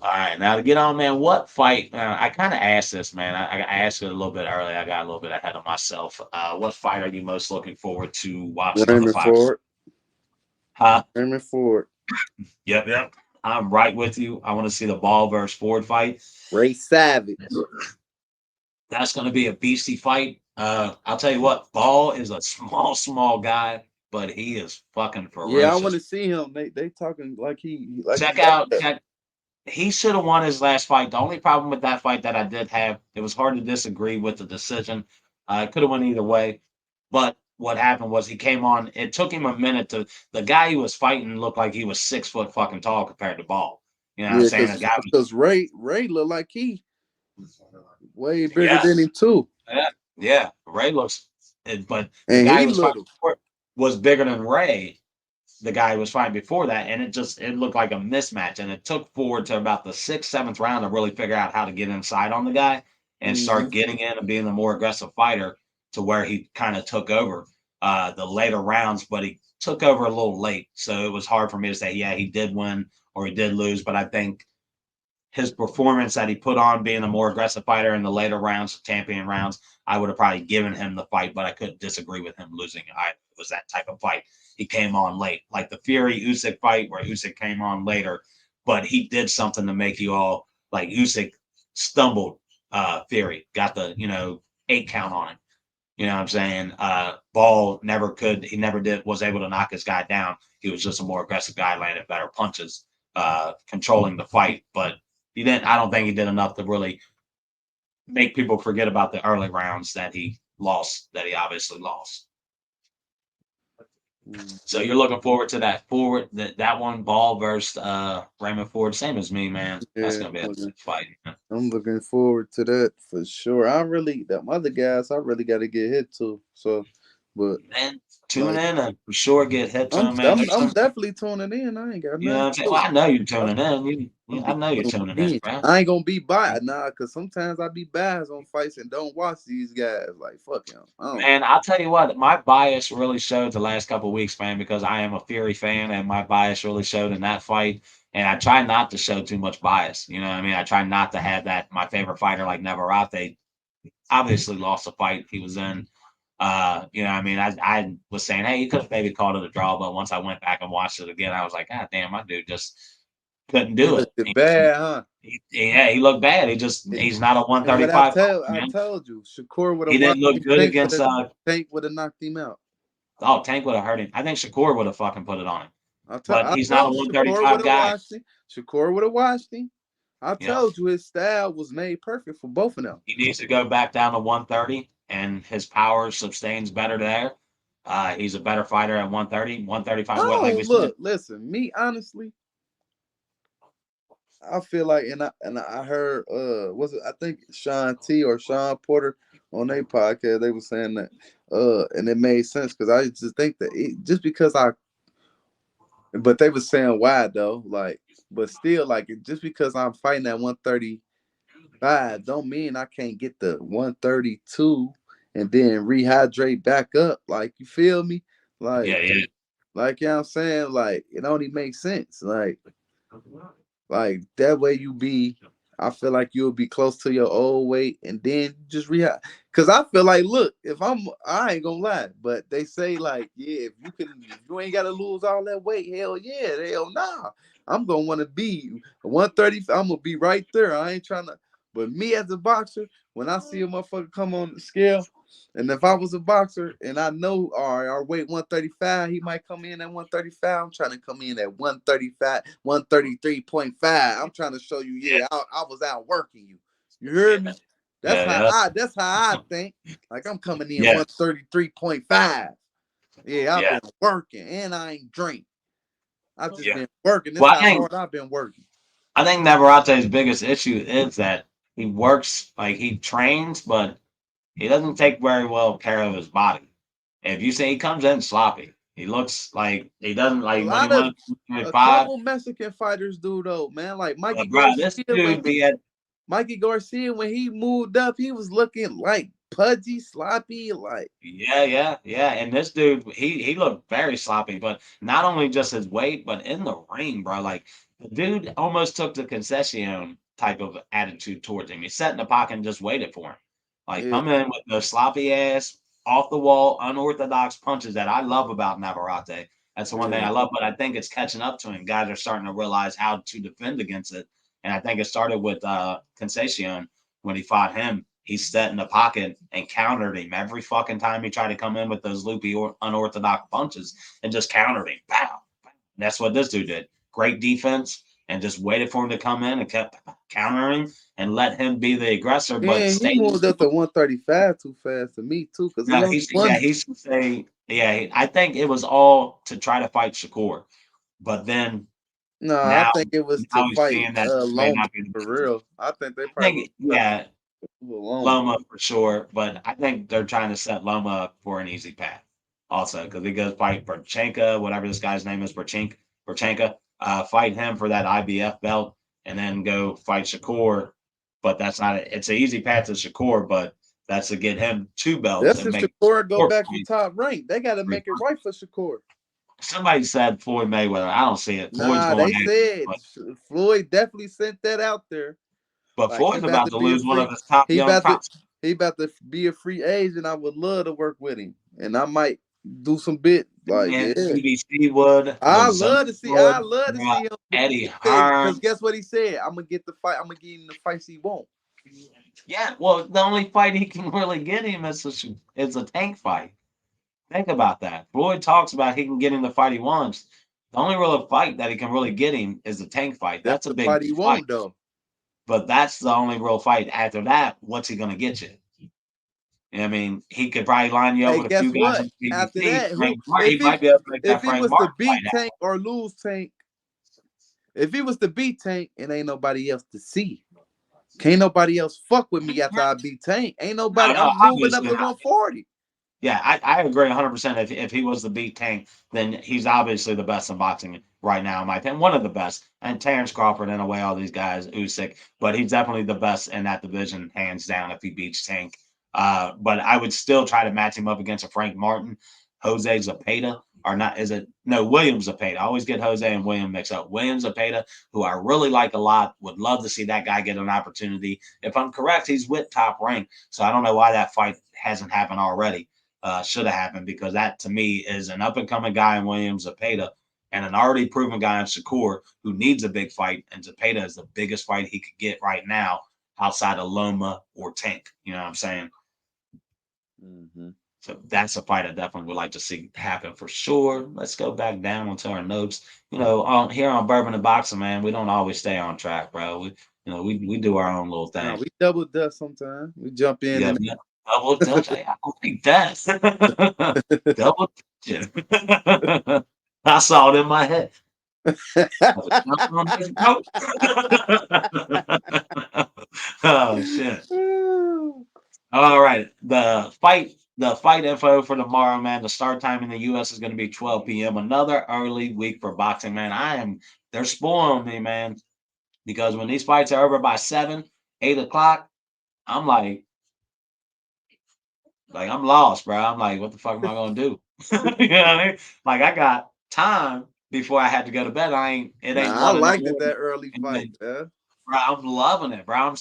B: All right, now to get on, man. What fight? I kind of asked this, man. I asked it a little bit early. I got a little bit ahead of myself. What fight are you most looking forward to watching on the
C: Raymond
B: fight?
C: Ford.
B: Huh?
C: Raymond Ford.
B: Yep. I'm right with you. I want to see the Ball versus Ford fight.
C: Ray Savage.
B: That's going to be a beastie fight. I'll tell you what, Ball is a small guy, but he is fucking
C: Yeah, I want
B: ferocious.
C: to see him. They talking like he
B: Check
C: got
B: out,
C: that.
B: check. He should have won his last fight. The only problem with that fight that I did have, it was hard to disagree with the decision. It could have went either way, but what happened was he came on. It took him a minute to. The guy he was fighting looked like he was 6 foot fucking tall compared to Ball. You know what I'm
C: Yeah,
B: saying? The guy
C: because Ray look like he way bigger
B: yeah,
C: than him too,
B: yeah. Ray looks, but the
C: and
B: guy
C: he
B: who was fighting
C: little.
B: before was bigger than Ray. The guy who was fighting before that, and it looked like a mismatch. And it took Ford to about the sixth, seventh round to really figure out how to get inside on the guy and
C: Mm-hmm.
B: start getting in and being the more aggressive fighter to where he kind of took over the later rounds, but he took over a little late. So it was hard for me to say, yeah, he did win or he did lose. But I think his performance that he put on being a more aggressive fighter in the later rounds, champion rounds, I would have probably given him the fight, but I couldn't disagree with him losing. It was that type of fight. He came on late, like the Fury Usyk fight where Usyk came on later, but he did something to make you all like Usyk stumbled. Fury got the 8 count on him. You know what I'm saying? Ball never could. He never was able to knock his guy down. He was just a more aggressive guy, landed better punches, controlling the fight. But he didn't. I don't think he did enough to really make people forget about the early rounds that he lost. That he obviously lost. So you're looking forward to that one Ball versus Raymond Ford, same as me, man. That's
C: Yeah,
B: gonna be a good fight. Man.
C: I'm looking forward to that for sure. Them other guys, I really got to get hit to. So, but
B: And tune
C: like,
B: in and for sure get hit to
C: I'm
B: him, man.
C: I'm
B: There's
C: I'm
B: some,
C: definitely tuning in. I ain't got
B: you know
C: nothing
B: what I'm saying?
C: to
B: Well,
C: do.
B: I know you're
C: I'm,
B: tuning in.
C: I'm
B: I
C: be
B: know you're
C: tuned
B: tuning in,
C: in.
B: bro.
C: I ain't gonna be biased, cause sometimes I be biased on fights and don't watch these guys. Like fuck him. I don't.
B: Man, I'll tell you what, my bias really showed the last couple of weeks, man, because I am a Fury fan, and my bias really showed in that fight. And I try not to show too much bias. You know what I mean? I try not to have that. My favorite fighter, like Navarrete, obviously lost the fight he was in. You know what I mean? I was saying, hey, you could have maybe called it a draw, but once I went back and watched it again, I was like, God damn, my dude just couldn't
C: He
B: do it.
C: looked bad, huh?
B: Yeah, he looked bad. He's not a
C: And what I
B: 135
C: tell, I
B: man.
C: told you, Shakur would
B: He
C: have won.
B: didn't look good
C: Tank would
B: against
C: have Tank would have knocked him out.
B: Oh, Tank would have hurt him. I think Shakur would have fucking put it on him. But
C: I
B: he's not a
C: told you, Shakur would
B: 135
C: have
B: guy.
C: watched him. Shakur would have watched him. I
B: Yep.
C: told you his style was made perfect for both of them.
B: He needs to go back down to 130, and his power sustains better there. He's a better fighter at 130, 135. What, like
C: Oh,
B: we said?
C: look, listen, me honestly, I feel like, I heard, was it? I think Sean T or Sean Porter on their podcast, they were saying that, and it made sense because I just think that just because but they were saying why though, like, but still, like, just because I'm fighting at 135, don't mean I can't get the 132 and then rehydrate back up. Like, you feel me?
B: Yeah,
C: Like,
B: yeah.
C: you know what I'm saying? Like, it only makes sense. Like that way I feel like you'll be close to your old weight and then just rehab. Cause I feel like, look, I ain't gonna lie, but they say like, yeah, if you ain't gotta lose all that weight, hell yeah, hell nah. I'm gonna want to be 130. I'm gonna be right there. I ain't trying to. But me as a boxer, when I see a motherfucker come on the scale, and if I was a boxer and I know our weight 135, he might come in at 135. I'm trying to come in at 135, 133.5. I'm trying to show you,
B: Yeah,
C: yeah, I was out working you. You heard
B: yeah,
C: me?
B: yeah, yeah,
C: That's how I think. Like I'm coming in
B: yeah,
C: 133.5. Yeah, I've
B: yeah,
C: been working and I ain't drink. I've just
B: yeah.
C: been working. This
B: Well,
C: how hard I've been working.
B: I think Navarrete's biggest issue is that he works like he trains, but he doesn't take very well care of his body. If you say he comes in sloppy, he looks like he doesn't
C: A
B: like when he
C: lot of
B: went to
C: a
B: 5.
C: couple Mexican fighters do though, man. Like Mikey
B: But bro, this
C: Garcia
B: dude be at
C: When he moved up, he was looking like pudgy, sloppy, like
B: yeah, yeah, yeah. And this dude, he looked very sloppy, but not only just his weight, but in the ring, bro. Like the dude almost took the concession type of attitude towards him. He sat in the pocket and just waited for him. Like
C: yeah,
B: come in with those sloppy ass, off the wall, unorthodox punches that I love about Navarrete. That's the one thing
C: yeah.
B: I love, but I think it's catching up to him. Guys are starting to realize how to defend against it. And I think it started with Concession when he fought him. He sat in the pocket and countered him every fucking time he tried to come in with those loopy or unorthodox punches and just countered him. Pow. And that's what this dude did. Great defense and just waited for him to come in and kept countering and let him be the aggressor, but
C: And he
B: stayed.
C: moved up to 135 too fast to me too, because he
B: No,
C: only
B: yeah,
C: won.
B: he should say, yeah, I think it was all to try to fight Shakur. But then
C: No, I
B: now,
C: think it was to
B: now he's
C: fight
B: seeing that this may
C: Loma
B: not be the
C: for
B: best.
C: real. I think they
B: I
C: probably
B: think, yeah,
C: was Loma.
B: Loma for sure, but I think they're trying to set Loma up for an easy path also because he goes fight Berchenka, whatever this guy's name is, Berchenka, fight him for that IBF belt and then go fight Shakur. But that's not it's an easy path to Shakur, but that's to get him 2 belts
C: That's
B: and
C: if
B: make
C: Shakur go
B: Shakur
C: back to
B: fight.
C: top rank. They got to make it right for Shakur.
B: Somebody said Floyd Mayweather. I don't see it. Floyd's
C: Nah,
B: going
C: they
B: after him,
C: said Floyd definitely sent that out there.
B: but
C: Like he
B: Floyd's
C: about
B: about
C: to
B: to
C: be a
B: lose one
C: free.
B: of his top
C: He
B: young
C: about to.
B: prospects.
C: He about to be a free agent. I would love to work with him, and I might do some bit. Like
B: And
C: yeah,
B: CBC would,
C: I
B: Lazone
C: love to see. I
B: would,
C: love to see him
B: Eddie
C: because
B: Hearn.
C: guess what he said? I'm gonna get the fight. I'm gonna give him the fights he won't.
B: Yeah, well, the only fight he can really get him is a tank fight. Think about that. Floyd talks about he can get him the fight he wants. The only real fight that he can really get him is a tank fight.
C: That's
B: That's a
C: the
B: big
C: fight he
B: fight,
C: won't though.
B: but that's the only real fight. After that, what's he going to get you? I mean, he could probably line you up
C: Hey,
B: with a few
C: guess
B: guys
C: what?
B: in
C: After
B: PBC.
C: that, who
B: He might be able to make
C: if
B: that
C: he
B: Frank
C: was to
B: Martin
C: beat
B: fight
C: Tank or lose Tank, if he was to beat Tank, and ain't nobody else to see. Can't nobody else fuck with me after
B: out.
C: I beat Tank. Ain't
B: No,
C: nobody.
B: no,
C: I'm moving up
B: obviously
C: to
B: not.
C: 140.
B: Yeah, I agree 100%. If he was the beat Tank, then he's obviously the best in boxing right now, in my opinion. One of the best. And Terrence Crawford, in a way, all these guys, Usyk, but he's definitely the best in that division, hands down, if he beats Tank. But I would still try to match him up against a Frank Martin, Jose Zapata, or not, is it? No, William Zapata. I always get Jose and William mixed up. William Zapata, who I really like a lot, would love to see that guy get an opportunity. If I'm correct, he's with Top Rank, so I don't know why that fight hasn't happened already. Should have happened because that to me is an up and coming guy in Williams Zapata and an already proven guy in Shakur who needs a big fight. And Zapata is the biggest fight he could get right now outside of Loma or Tank. You know what I'm saying?
C: Mm-hmm.
B: So that's a fight I definitely would like to see happen for sure. Let's go back down onto our notes. Here on Bourbon and Boxing, man, we don't always stay on track, bro. We do our own little
C: Now
B: thing.
C: we double dust sometimes. We jump in
B: Yeah,
C: and
B: yeah. Double touch. I like that. Double touch. I saw it in my head. Oh shit. All right. The fight info for tomorrow, man. The start time in the US is gonna be 12 p.m. Another early week for boxing, man. They're spoiling me, man. Because when these fights are over by 7, 8 o'clock, I'm like I'm lost, bro. I'm like, what the fuck am I gonna do? You know what I mean? Like I got time before I had to go to bed. It ain't
C: nah, I
B: one in the
C: liked it
B: morning.
C: that early
B: And
C: fight,
B: then,
C: man.
B: bro, I'm loving it, bro.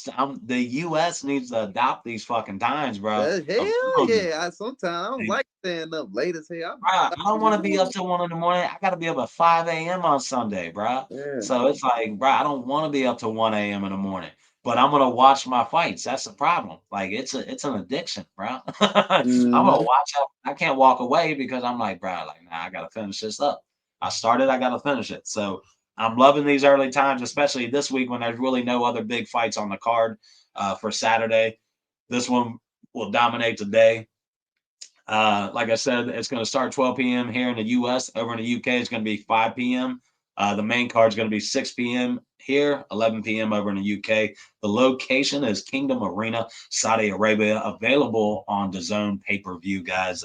B: The US needs to adopt these fucking times, bro. I'm
C: Hell
B: telling you.
C: yeah. Sometimes I don't
B: Like,
C: like staying up late as hell.
B: bro, I
C: I'm up
B: don't
C: in the
B: want to be up
C: morning.
B: till 1 in the morning. I got to be up at 5 a.m. on Sunday, bro.
C: Yeah.
B: So it's like, bro, I don't want to be up till 1 a.m. in the morning. but I'm gonna watch my fights. That's the problem. Like it's an addiction, bro. I'm gonna
C: Mm-hmm.
B: watch out. I can't walk away because I'm like, bro, like, nah, I gotta finish this up. I started, I gotta finish it. So I'm loving these early times, especially this week when there's really no other big fights on the card for Saturday. This one will dominate the day. Like I said, it's going to start 12 p.m. here in the U.S. Over in the U.K., it's going to be 5 p.m. The main card is going to be 6 p.m. here, 11 p.m. over in the UK. The location is Kingdom Arena, Saudi Arabia, available on the Zone pay-per-view, guys.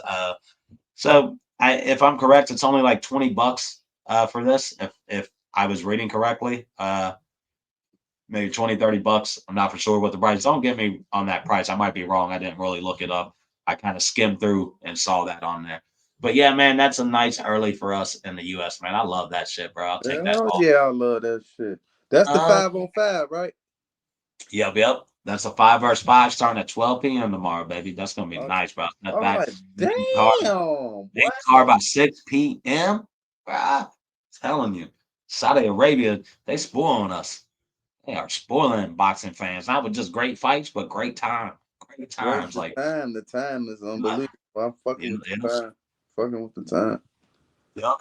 B: If I'm correct, it's only like $20 for this. If I was reading correctly, maybe 20, $30. I'm not for sure what the price. Don't get me on that price. I might be wrong. I didn't really look it up. I kind of skimmed through and saw that on there. But yeah, man, that's a nice early for us in the US, man. I love that shit, bro. I'll take that
C: Hell
B: all.
C: yeah, I love that shit. That's the
B: Uh,
C: 5-on-5, right?
B: yep. That's a 5 versus 5 starting at 12 p.m. tomorrow, baby. That's gonna be
C: Okay.
B: nice, bro. Matter of
C: All
B: fact,
C: right. Damn,
B: main
C: boy.
B: card by 6 p.m. Bro, telling you, Saudi Arabia, they spoiling us. They are spoiling boxing fans, not with just great fights, but great
C: Great.
B: times. Like,
C: The time is
B: uh,
C: unbelievable. I'm fucking with
B: it
C: the
B: was,
C: time. Fucking with the time.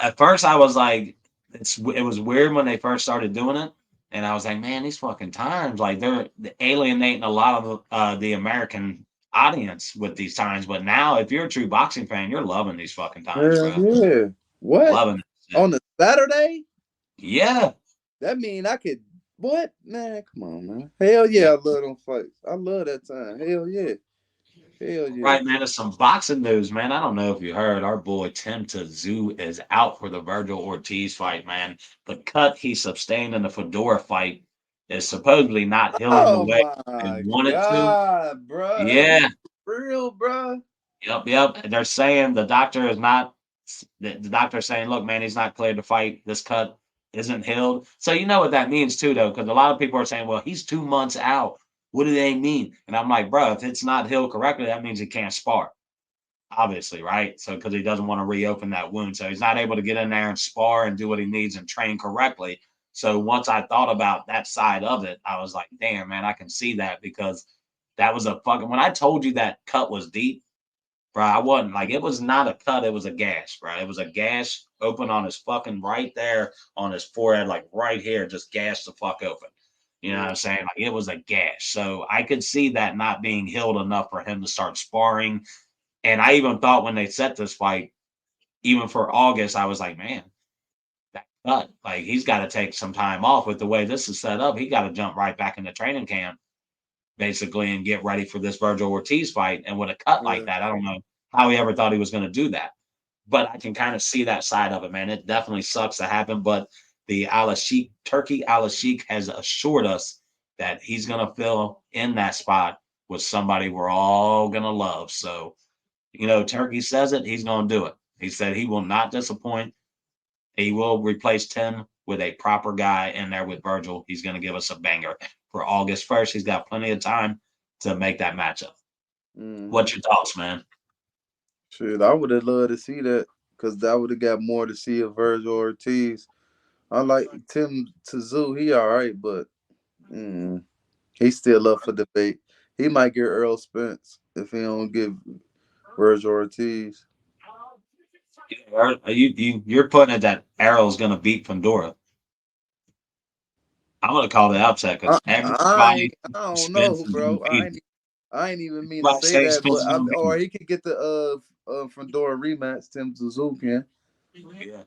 B: at first I was like, it was weird when they first started doing it, and I was like, man, these fucking times, like they're alienating a lot of the American audience with these times. But now, if you're a true boxing fan, you're loving these fucking times,
C: Hell
B: bro.
C: yeah. What?
B: Loving it. Shit.
C: On a Saturday?
B: Yeah,
C: That mean I could what? Man, come on, man. Hell
B: yeah.
C: yeah, I love them fights. I love that time. Hell yeah. Hell yeah.
B: Right, man. There's some boxing news, man. I don't know if you heard. Our boy Tim Tszyu is out for the Virgil Ortiz fight, man. The cut he sustained in the Fedora fight is supposedly not healing the
C: Oh
B: way they
C: my
B: wanted to.
C: God, bro. Are you
B: Yeah,
C: for real, bro?
B: yep. And they're saying the doctor is not. The doctor's saying, look, man, he's not cleared to fight. This cut isn't healed. So you know what that means too, though, because a lot of people are saying, well, he's 2 months out. What do they mean? And I'm like, bro, if it's not healed correctly, that means he can't spar. Obviously, right? So because he doesn't want to reopen that wound, so he's not able to get in there and spar and do what he needs and train correctly. So once I thought about that side of it, I was like, damn, man, I can see that because that was a fucking. When I told you that cut was deep, bro, I wasn't like it was not a cut, it was a gash, bro. It was a gash open on his fucking right there on his forehead, like right here, just gashed the fuck open. You know what I'm saying? Like it was a gash. So I could see that not being healed enough for him to start sparring, and I even thought when they set this fight, even for August, I was like, man, that cut, like he's got to take some time off with the way this is set up. He got to jump right back into training camp, basically, and get ready for this Virgil Ortiz fight. And with a cut like
C: Yeah.
B: that, I don't know how he ever thought he was going to do that. But I can kind of see that side of it, man. It definitely sucks to happen. But the Al Sheikh, Turkey Al Sheikh has assured us that he's going to fill in that spot with somebody we're all going to love. So, Turkey says it, he's going to do it. He said he will not disappoint. He will replace Tim with a proper guy in there with Virgil. He's going to give us a banger for August 1st. He's got plenty of time to make that matchup.
C: Mm-hmm.
B: What's your thoughts, man?
C: Shit, I would have loved to see that because I would have got more to see of Virgil Ortiz. I like Tim Tszyu. He all right, but mm, he's still up for debate. He might get Earl Spence if he don't give Virgil Ortiz.
B: You're putting it that Arrow's going to beat Pandora. I'm going to call the upset because
C: I don't
B: Spence
C: know,
B: is going to
C: bro.
B: beat him.
C: I ain't even mean to
B: Everybody
C: say
B: saying
C: that,
B: Spence
C: but
B: is going to beat
C: or
B: him.
C: he could get the Fedora rematch. Tim Tszyu can.
B: Yeah.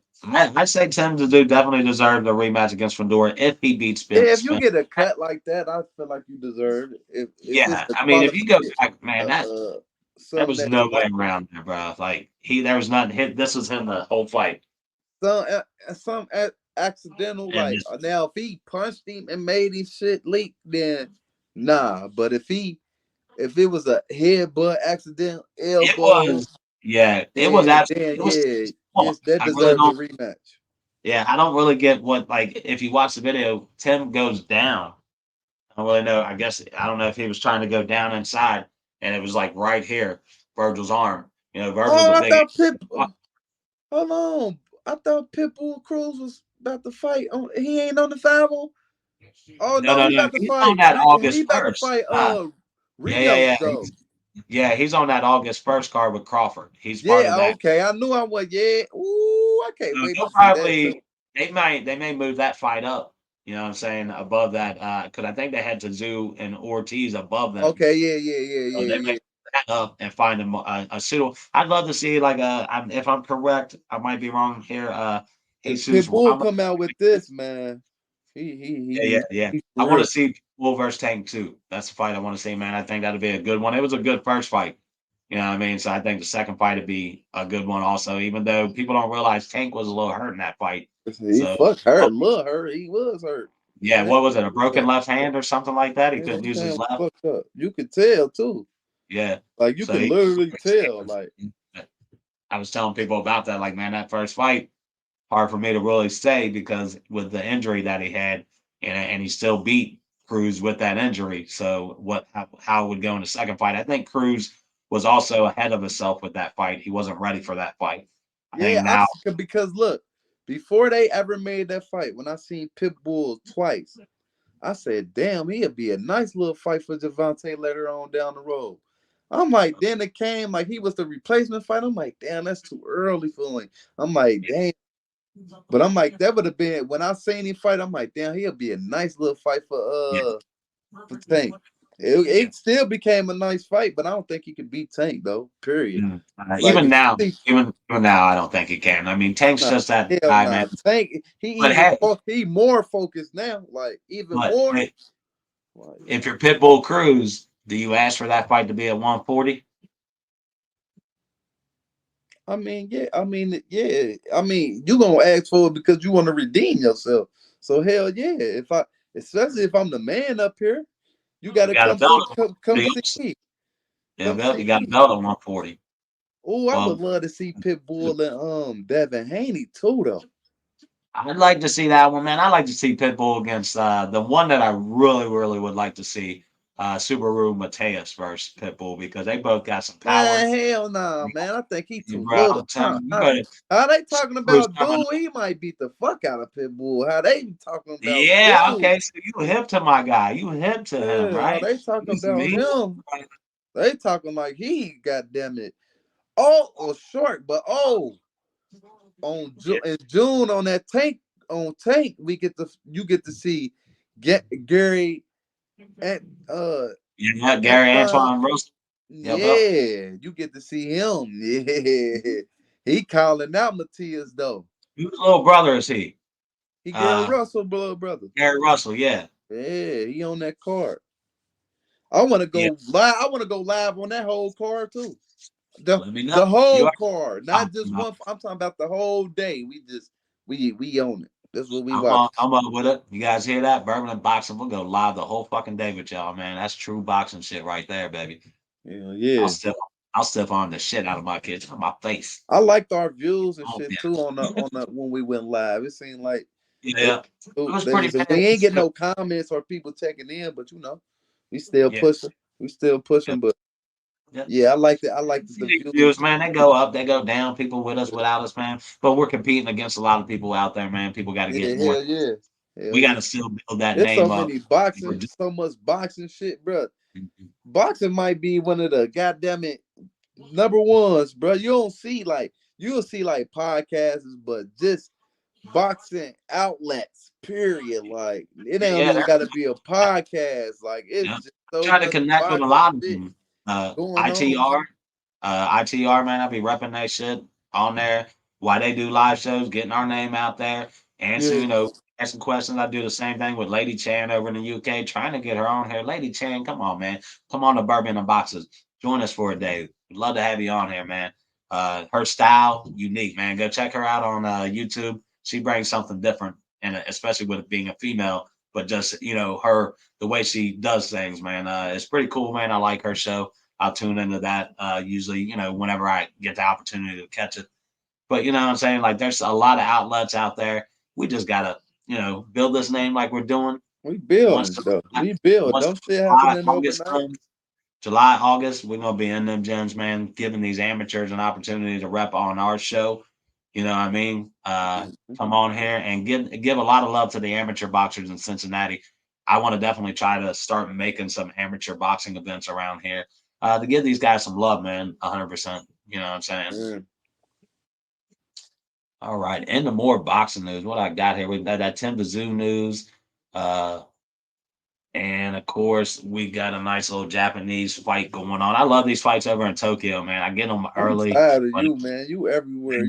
B: I say Tim to do definitely deserve the rematch against Fedora if he beats
C: Yeah, if you
B: Spence.
C: get a cut like that, I feel like you deserve it. If it's
B: Yeah,
C: the
B: I mean, if you go
C: qualification,
B: back, man, there
C: something
B: was
C: that's
B: no way
C: like
B: around there, bro. Like there was nothing. This was him the whole fight,
C: accidental,
B: and
C: like now if he punched him and made his shit leak, then nah. But if it was a headbutt, accidental
B: it
C: elbow,
B: was, yeah, it was absolutely,
C: then
B: it was
C: yeah,
B: small.
C: that
B: I really
C: deserves a
B: don't.
C: rematch.
B: Yeah, I don't really get what like if you watch the video, Tim goes down. I don't really know. I guess I don't know if he was trying to go down inside, and it was like right here, Virgil's arm. Virgil's
C: Oh,
B: a
C: I
B: big.
C: thought hold on, I thought Pitbull Cruz was about to fight. He ain't on the 5-0. Oh
B: No,
C: no,
B: no,
C: he
B: no.
C: about to
B: He's on
C: fight.
B: that
C: He
B: August
C: about to
B: 1st.
C: fight.
B: Yeah, yeah,
C: Rios
B: yeah.
C: though.
B: Yeah, he's on that August 1st card with Crawford. He's part of
C: Yeah,
B: that.
C: okay. I knew I was. Yeah. Ooh, I can't
B: So
C: wait to
B: they'll
C: see that too.
B: probably they may move that fight up. You know what I'm saying? Above that, because I think they had Tszyu and Ortiz above them.
C: Okay. Yeah. Yeah. Yeah.
B: So
C: Yeah.
B: they may
C: Yeah.
B: move that up and find them a suitable. I'd love to see like if I'm correct, I might be wrong here.
C: If
B: Jesus,
C: Pitbull come out with this, man,
B: yeah, yeah, yeah.
C: he
B: I
C: for
B: want to
C: real.
B: see Bull versus Tank too. That's the fight I want to see, man. I think that'd be a good one. It was a good first fight. You know what I mean? So I think the second fight would be a good one also, even though people don't realize Tank was a little hurt in that fight.
C: He
B: So,
C: fuck hurt,
B: oh,
C: look hurt. He was hurt.
B: yeah,
C: Man,
B: what was it? A broken
C: yeah,
B: left hand or something like that? He
C: man,
B: couldn't use his
C: was
B: left.
C: fucked up. You could tell too.
B: Yeah.
C: Like you
B: So
C: could
B: he,
C: literally tell. Like
B: I was telling people about that, like, man, that first fight, hard for me to really say because with the injury that he had, and he still beat Cruz with that injury. So how it would go in the second fight? I think Cruz was also ahead of himself with that fight. He wasn't ready for that fight. I think
C: yeah,
B: now,
C: because look, before they ever made that fight, when I seen Pitbull twice, I said, damn, he'd be a nice little fight for Javante later on down the road. I'm like, then it came like he was the replacement fight. I'm like, damn, that's too early for him. I'm like, damn. But I'm like, that would have been when I seen him fight. I'm like, damn, he'll be a nice little fight
B: yeah,
C: for Tank.
B: yeah.
C: It still became a nice fight, but I don't think he could beat Tank though. Period. Like
B: Even
C: if
B: now,
C: you see,
B: even now, I don't think he can. I mean, Tank's
C: nah,
B: just that
C: hell
B: guy, man.
C: nah. Tank,
B: But hey,
C: he more focused now. Like even
B: but
C: more.
B: hey,
C: Like
B: if you're Pitbull Cruz, do you ask for that fight to be at 140?
C: I mean, yeah. I mean, yeah. I mean, you gonna ask for it because you want to redeem yourself. So hell yeah. Especially if I'm the man up here, you
B: You
C: gotta
B: got a belt at
C: come
B: 140
C: see
B: also.
C: me.
B: Yeah,
C: Come
B: belt,
C: see
B: you got a
C: me.
B: belt at 140.
C: Oh, I would
B: Well,
C: love to see Pitbull and Devin Haney too though.
B: I'd like to see that one, man. I'd like to see Pitbull against the one that I really, really would like to see, Subaru Mateus versus Pitbull because they both got some power.
C: Man, hell nah, man. I think he too
B: Bro,
C: little.
B: I'm telling you, you
C: How,
B: better
C: how they talking
B: Subaru's
C: about
B: coming
C: dude?
B: up.
C: He might beat the fuck out of Pitbull. How they talking about
B: Yeah,
C: dude?
B: okay. So you hip to my guy. You hip to him,
C: Yeah, how
B: right?
C: they talking
B: Listen,
C: about
B: me.
C: him? They talking like he goddamn it. Oh, or short, but
B: Yeah,
C: in June on that tank we get to you get to see get Gary and
B: yeah, Gary
C: Antoine.
B: Antoine Russell. Yep, yep.
C: Yeah, you get to see him. Yeah, he calling out Matias though.
B: Whose little brother is he?
C: He Gary
B: Uh,
C: Russell, blood brother.
B: Gary Russell. Yeah,
C: Yeah, he on that card. I want to
B: yeah.
C: go live. I want to go live on that whole card too. The
B: Let me know.
C: the
B: You
C: whole
B: are.
C: card,
B: I'm,
C: not just one. I'm talking about the whole day. We own it. That's what we
B: I'm
C: watch.
B: up. I'm up with it. You guys hear that? Bourbon and boxing. We'll go live the whole fucking day with y'all, man. That's true boxing shit right there, baby.
C: Yeah,
B: I'll
C: yeah.
B: still, I'll stiff on the shit out of my kids on my face.
C: I liked our views and
B: Oh
C: shit
B: yeah,
C: too on the when we went live. It seemed like they
B: yeah. It was
C: they
B: pretty
C: was we
B: bad.
C: ain't get no comments or people checking in, but we still
B: Yeah,
C: pushing. We still
B: yeah,
C: pushing, but
B: yeah.
C: yeah, I liked it. I liked
B: See
C: the
B: these
C: views.
B: views, man. They go up, they go down. People with us, without us, man. But we're competing against a lot of people out there, man. People got to
C: Yeah,
B: get more.
C: hell yeah. Hell
B: We got
C: yeah.
B: to still build that
C: There's so
B: name up.
C: many
B: We're
C: boxing, so much boxing shit, bro. Boxing might be one of the goddamn it number ones, bro. You'll see like podcasts, but just boxing outlets. Period. Like it
B: yeah,
C: don't
B: yeah,
C: even got to be a podcast. Like it's
B: yeah.
C: just so
B: Try to
C: much
B: connect with a
C: boxing
B: lot of
C: shit
B: them.
C: going on.
B: ITR, ITR, man. I'll be repping that shit on there. Why they do live shows, getting our name out there, answering,
C: Yeah,
B: asking questions. I do the same thing with Lady Chan over in the UK, trying to get her on here. Lady Chan, come on, man. Come on to Bourbon and Boxes. Join us for a day. We'd love to have you on here, man. Her style, unique, man. Go check her out on YouTube. She brings something different, and especially with it being a female, but just, her, the way she does things, man. It's pretty cool, man. I like her show. I'll tune into that usually, whenever I get the opportunity to catch it. But you know what I'm saying? Like there's a lot of outlets out there. We just gotta, build this name like we're doing.
C: we
B: Once
C: building
B: the
C: though. We build.
B: once the
C: Don't shit
B: July,
C: happening
B: August
C: overnight.
B: comes, July, August, we're gonna be in them gyms, man, giving these amateurs an opportunity to rep on our show. You know what I mean? Come on here and give a lot of love to the amateur boxers in Cincinnati. I want to definitely try to start making some amateur boxing events around here to give these guys some love, man. 100%. You know what I'm saying?
C: Yeah.
B: All right. And the more boxing news. What I got here, we got that Tim Tszyu news. Uh, and of course, we got a nice little Japanese fight going on. I love these fights over in Tokyo, man. I get them
C: I'm
B: early,
C: tired of
B: but
C: you, man. You everywhere.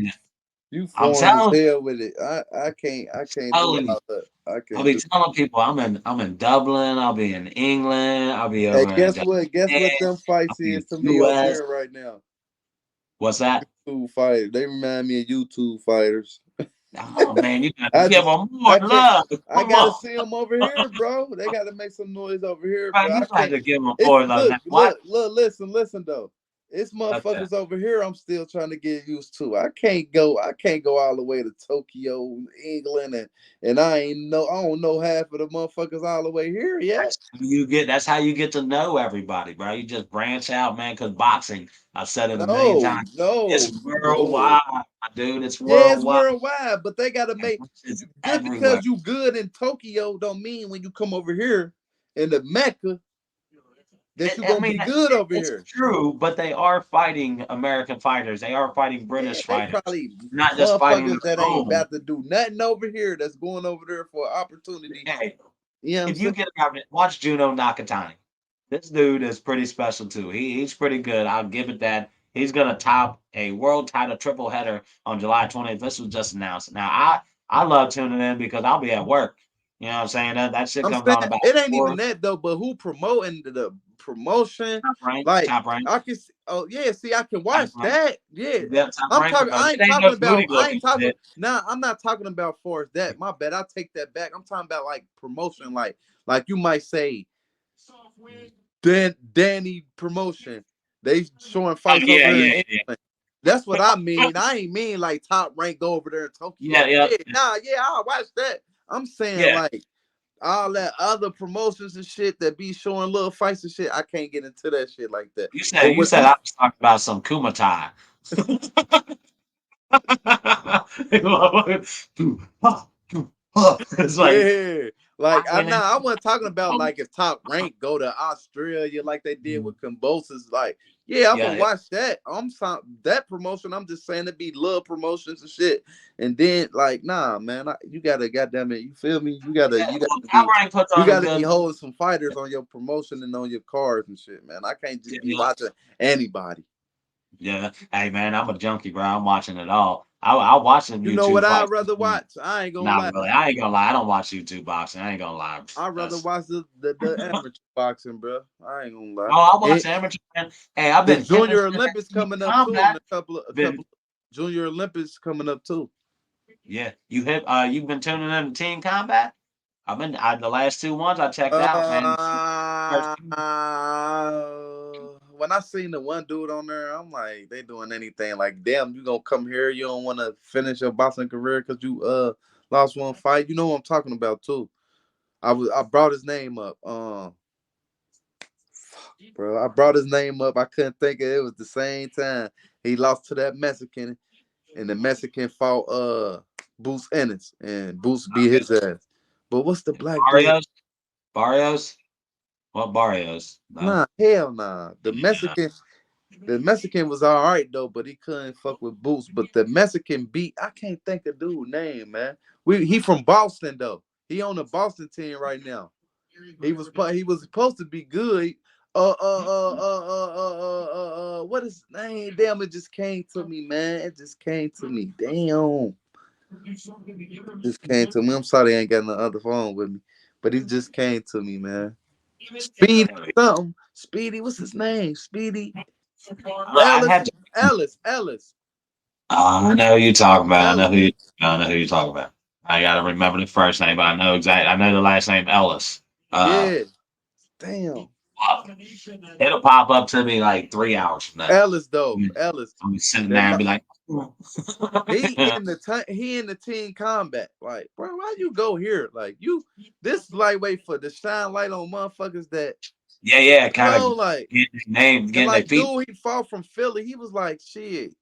C: You
B: I'm
C: foreign as
B: telling
C: hell with it. I can't do
B: you,
C: all that. I
B: I'll
C: can't
B: be
C: do.
B: telling people I'm in Dublin, I'll be in England, I'll be
C: Hey,
B: over in
C: guess
B: Japan,
C: what? Guess what them
B: I'll
C: fights
B: be in
C: is to me over
B: US.
C: here right now.
B: What's that?
C: YouTube fighters. They remind me of YouTube fighters.
B: Oh man, you got to
C: I
B: give
C: just
B: them more
C: I can't.
B: love.
C: I
B: Come
C: gotta
B: on,
C: see them over here, bro. They gotta make some noise over here,
B: bro,
C: bro.
B: you
C: I
B: got
C: can't.
B: to give them
C: It's
B: more love.
C: look,
B: Now, why?
C: look, look. Listen though. It's
B: Okay.
C: motherfuckers over here. I'm still trying to get used to. I can't go. I can't go all the way to Tokyo, England, and I don't know half of the motherfuckers all the way here yet.
B: That's how you get to know everybody, bro. You just branch out, man, because boxing, I've said it a million
C: No,
B: times, it's
C: no, no.
B: worldwide, my dude. It's
C: Yeah, it's
B: worldwide.
C: worldwide, but they gotta make
B: It's
C: just
B: everywhere.
C: because you good in Tokyo don't mean when you come over here in the Mecca that you
B: I
C: gonna
B: mean,
C: be good over
B: it's
C: here.
B: true, but they are fighting American fighters. They are fighting
C: Yeah,
B: British
C: they
B: fighters,
C: probably
B: not just fighting
C: motherfuckers
B: their
C: that ain't
B: own.
C: about to do nothing over here that's going over there for opportunity.
B: Hey,
C: You know what I'm
B: if you
C: saying?
B: get out, watch Juno Nakatani. This dude is pretty special too. He's pretty good. I'll give it that. He's gonna top a world title triple header on July 20th. This was just announced. Now I love tuning in because I'll be at work. You know what I'm saying? That shit
C: I'm
B: comes
C: saying
B: on about
C: it ain't even
B: four.
C: that though, but who promoting the promotion?
B: Top rank,
C: Like
B: top rank,
C: I can oh yeah, see I can
B: top
C: watch
B: rank.
C: that. Yeah.
B: Yeah, top
C: I'm
B: rank.
C: talking
B: Because
C: I
B: it
C: ain't
B: ain't no
C: talking
B: booty
C: about I ain't
B: whooping
C: talking
B: shit.
C: nah, I'm not talking about for that. My bad. I take that back. I'm talking about like promotion, like you might say Danny promotion. They showing
B: Oh
C: fights
B: yeah,
C: over here
B: yeah,
C: in
B: yeah,
C: England. That's what I mean. I ain't mean like top rank go over there in
B: yeah,
C: Tokyo.
B: yeah,
C: Yeah, nah, yeah, I'll watch that. I'm saying
B: yeah.
C: like all that other promotions and shit that be showing little fights and shit. I can't get into that shit like that.
B: You
C: But
B: said you
C: what
B: said
C: you
B: I was talking about some Kumatai. It's like
C: yeah, like
B: I
C: I'm
B: mean,
C: not. I wasn't talking about like if top rank go to Australia like they did with Combosas. Like, yeah, I'm
B: yeah,
C: gonna
B: yeah.
C: watch that. That promotion. I'm just saying it be little promotions and shit. And then like, nah, man, you gotta, goddamn it, you feel me? You
B: Well,
C: gotta
B: Top
C: be,
B: Rank puts
C: you
B: on a
C: gotta be
B: good.
C: holding some fighters on your promotion and on your cards and shit, man. I can't just be
B: Yeah,
C: watching anybody.
B: yeah. Hey man, I'm a junkie, bro. I'm watching it all. I watch some
C: You know what
B: YouTube
C: I'd
B: fights.
C: rather watch? I ain't gonna
B: Not
C: lie.
B: really. I ain't gonna lie. I don't watch YouTube boxing. I ain't gonna lie.
C: I'd rather
B: That's
C: watch the amateur boxing, bro. I ain't gonna lie.
B: oh, I watch
C: It,
B: amateur. Man. Hey, I've
C: the
B: been hitting this
C: Junior
B: shit at
C: Olympics
B: Team
C: coming up too in
B: Combat.
C: a
B: Been
C: couple Junior Olympics coming up too.
B: yeah. You've been tuning in to Team Combat. The last two ones I checked out, man. First
C: Uh, when I seen the one dude on there, I'm like, they doing anything. Like, damn, you gonna come here? You don't want to finish your boxing career because you lost one fight. You know what I'm talking about too. I brought his name up. Bro, I brought his name up. I couldn't think of it. It was the same time he lost to that Mexican, and the Mexican fought Boots Ennis, and Boots beat his ass. But what's the black dude?
B: Barrios. Barrios. What Barrios? No.
C: Nah, hell nah.
B: Yeah.
C: The Mexican was all right though, but he couldn't fuck with Boots. But the Mexican beat, I can't think of dude's name, man. He from Boston though. He on the Boston team right now. He was supposed to be good. What is his name? Damn, it just came to me, man. It just came to me. Damn, just came to me. I'm sorry, I ain't got no other phone with me, but it just came to me, man. Speedy something. Speedy, what's his name? Speedy
B: I
C: Ellis.
B: had to.
C: Ellis.
B: I know who you talking about.
C: Ellis.
B: I know who you talking about. I gotta remember the first name, but I know exactly. I know the last name Ellis. Uh,
C: Yeah. Damn.
B: it'll pop up to me like 3 hours from now.
C: Ellis though. Ellis.
B: I'm be sitting there
C: That
B: and
C: lo-
B: be like,
C: he in the team combat. Like, bro, why you go here? Like, this lightweight for the shine light on motherfuckers that
B: yeah, yeah, kind of
C: like
B: getting their name,
C: and
B: getting their
C: like
B: feet.
C: dude, he fought from Philly. He was like, shit.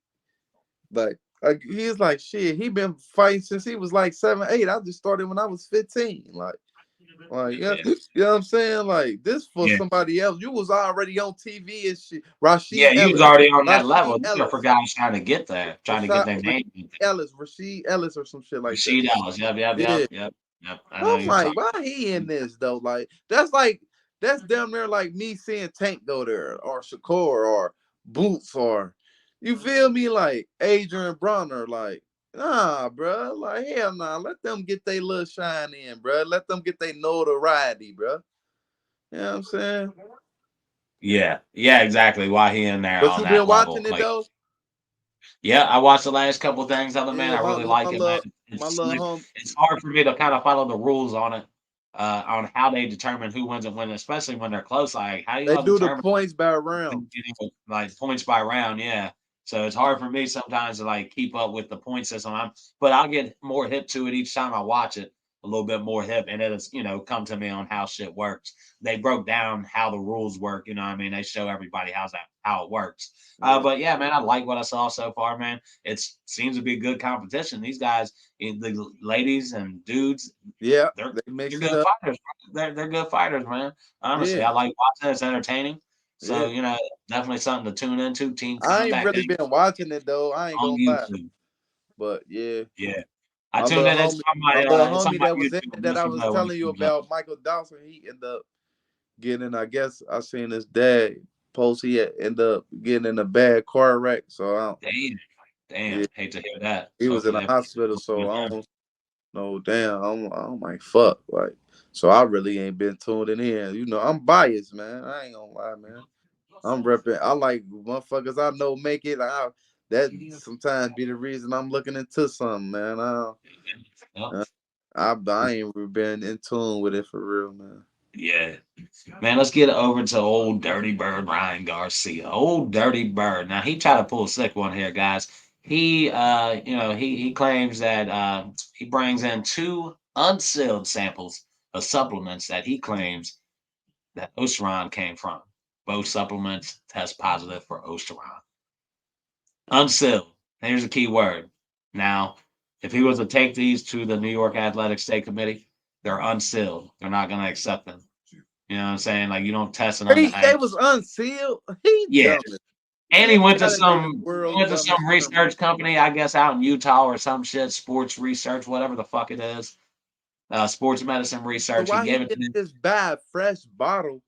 C: Like Like he's like shit. He been fighting since he was like 7, 8. I just started when I was 15. Yeah,
B: Yeah,
C: you know what I'm saying? Like this for
B: yeah,
C: somebody else. You was already on TV and shit.
B: yeah.
C: Rasheed
B: You was
C: Ellis.
B: already on that level.
C: Rasheed
B: These are for
C: Ellis.
B: guys trying to get there, trying to get
C: Rashad
B: their name.
C: Rasheed Ellis or some shit like that.
B: Rasheed Ellis. Yep, yep, yep,
C: Yeah.
B: yep, yep. I know
C: I'm
B: who you're
C: like,
B: talking.
C: why he in this though? That's damn near like me seeing Tank go there or Shakur or Boots or you feel me? Like Adrian Bronner. Like, nah, bro. Like, hell nah. Let them get their little shine in, bro. Let them get their notoriety, bro. You know what I'm saying?
B: Yeah, yeah, exactly. Why he in there
C: But
B: on
C: you been
B: that level?
C: watching it
B: Like,
C: though?
B: yeah, I watched the last couple things of it, man.
C: Yeah,
B: I really like it, man.
C: my
B: It's
C: little
B: slick.
C: home.
B: It's hard for me to kind of follow the rules on it, on how they determine who wins and when, especially when they're close. Like, how do
C: They
B: y'all
C: do the
B: determine
C: points by round.
B: like points by round? Yeah. So it's hard for me sometimes to like keep up with the point system. But I'll get more hip to it each time I watch it, a little bit more hip, and it'll come to me on how shit works. They broke down how the rules work. You know what I mean? They show everybody how it works.
C: Yeah.
B: But yeah, man, I like what I saw so far, man. It seems to be good competition. These guys, the ladies and dudes,
C: Yeah.
B: they're
C: They
B: they're
C: mix it
B: good
C: up.
B: fighters. They're good fighters, man. Honestly,
C: Yeah.
B: I like watching it. It's entertaining. So
C: Yeah.
B: definitely something to tune into. Team
C: I ain't
B: Combat
C: really
B: Gang
C: been watching it though. I ain't
B: on
C: gonna lie.
B: YouTube.
C: But yeah.
B: Yeah, I tuned in. It's on
C: Homie
B: my
C: that was in
B: YouTube.
C: it
B: Let
C: that
B: us
C: I was
B: know when it
C: telling you
B: comes up.
C: about, Michael Dawson, he ended up getting, I guess I seen his dad post he had ended up getting in a bad car wreck. So
B: Damn,
C: yeah,
B: damn. Hate to hear that.
C: he was in
B: Hopefully
C: the
B: everything
C: hospital.
B: goes well
C: So
B: with
C: I
B: him.
C: don't know. Damn, I'm like fuck. Like, so I really ain't been tuned in. You know, I'm biased, man. I ain't gonna lie, man. I'm repping. I like motherfuckers I know make it. That sometimes be the reason I'm looking into something, man.
B: Yep.
C: Uh, I ain't really been in tune with it for real, man.
B: Yeah. Man, let's get over to old Dirty Bird Ryan Garcia. Old Dirty Bird. Now he tried to pull a sick one here, guys. He claims that he brings in two unsealed samples of supplements that he claims that Osteron came from. Both supplements test positive for Osteron. Unsealed. Here's a key word. Now, if he was to take these to the New York Athletic State Committee, they're unsealed. They're not going to accept them. You know what I'm saying? Like you don't test it on the
C: They
B: I
C: was unsealed. He
B: yeah.
C: dumb.
B: And
C: Get
B: he went to
C: out of there, the
B: some he
C: world's
B: went to
C: dumbest
B: some
C: criminal.
B: research company, I guess out in Utah or some shit, sports research, whatever the fuck it is. Sports medicine
C: So
B: research. He
C: why he
B: gave it to
C: didn't
B: them
C: just buy a fresh bottle?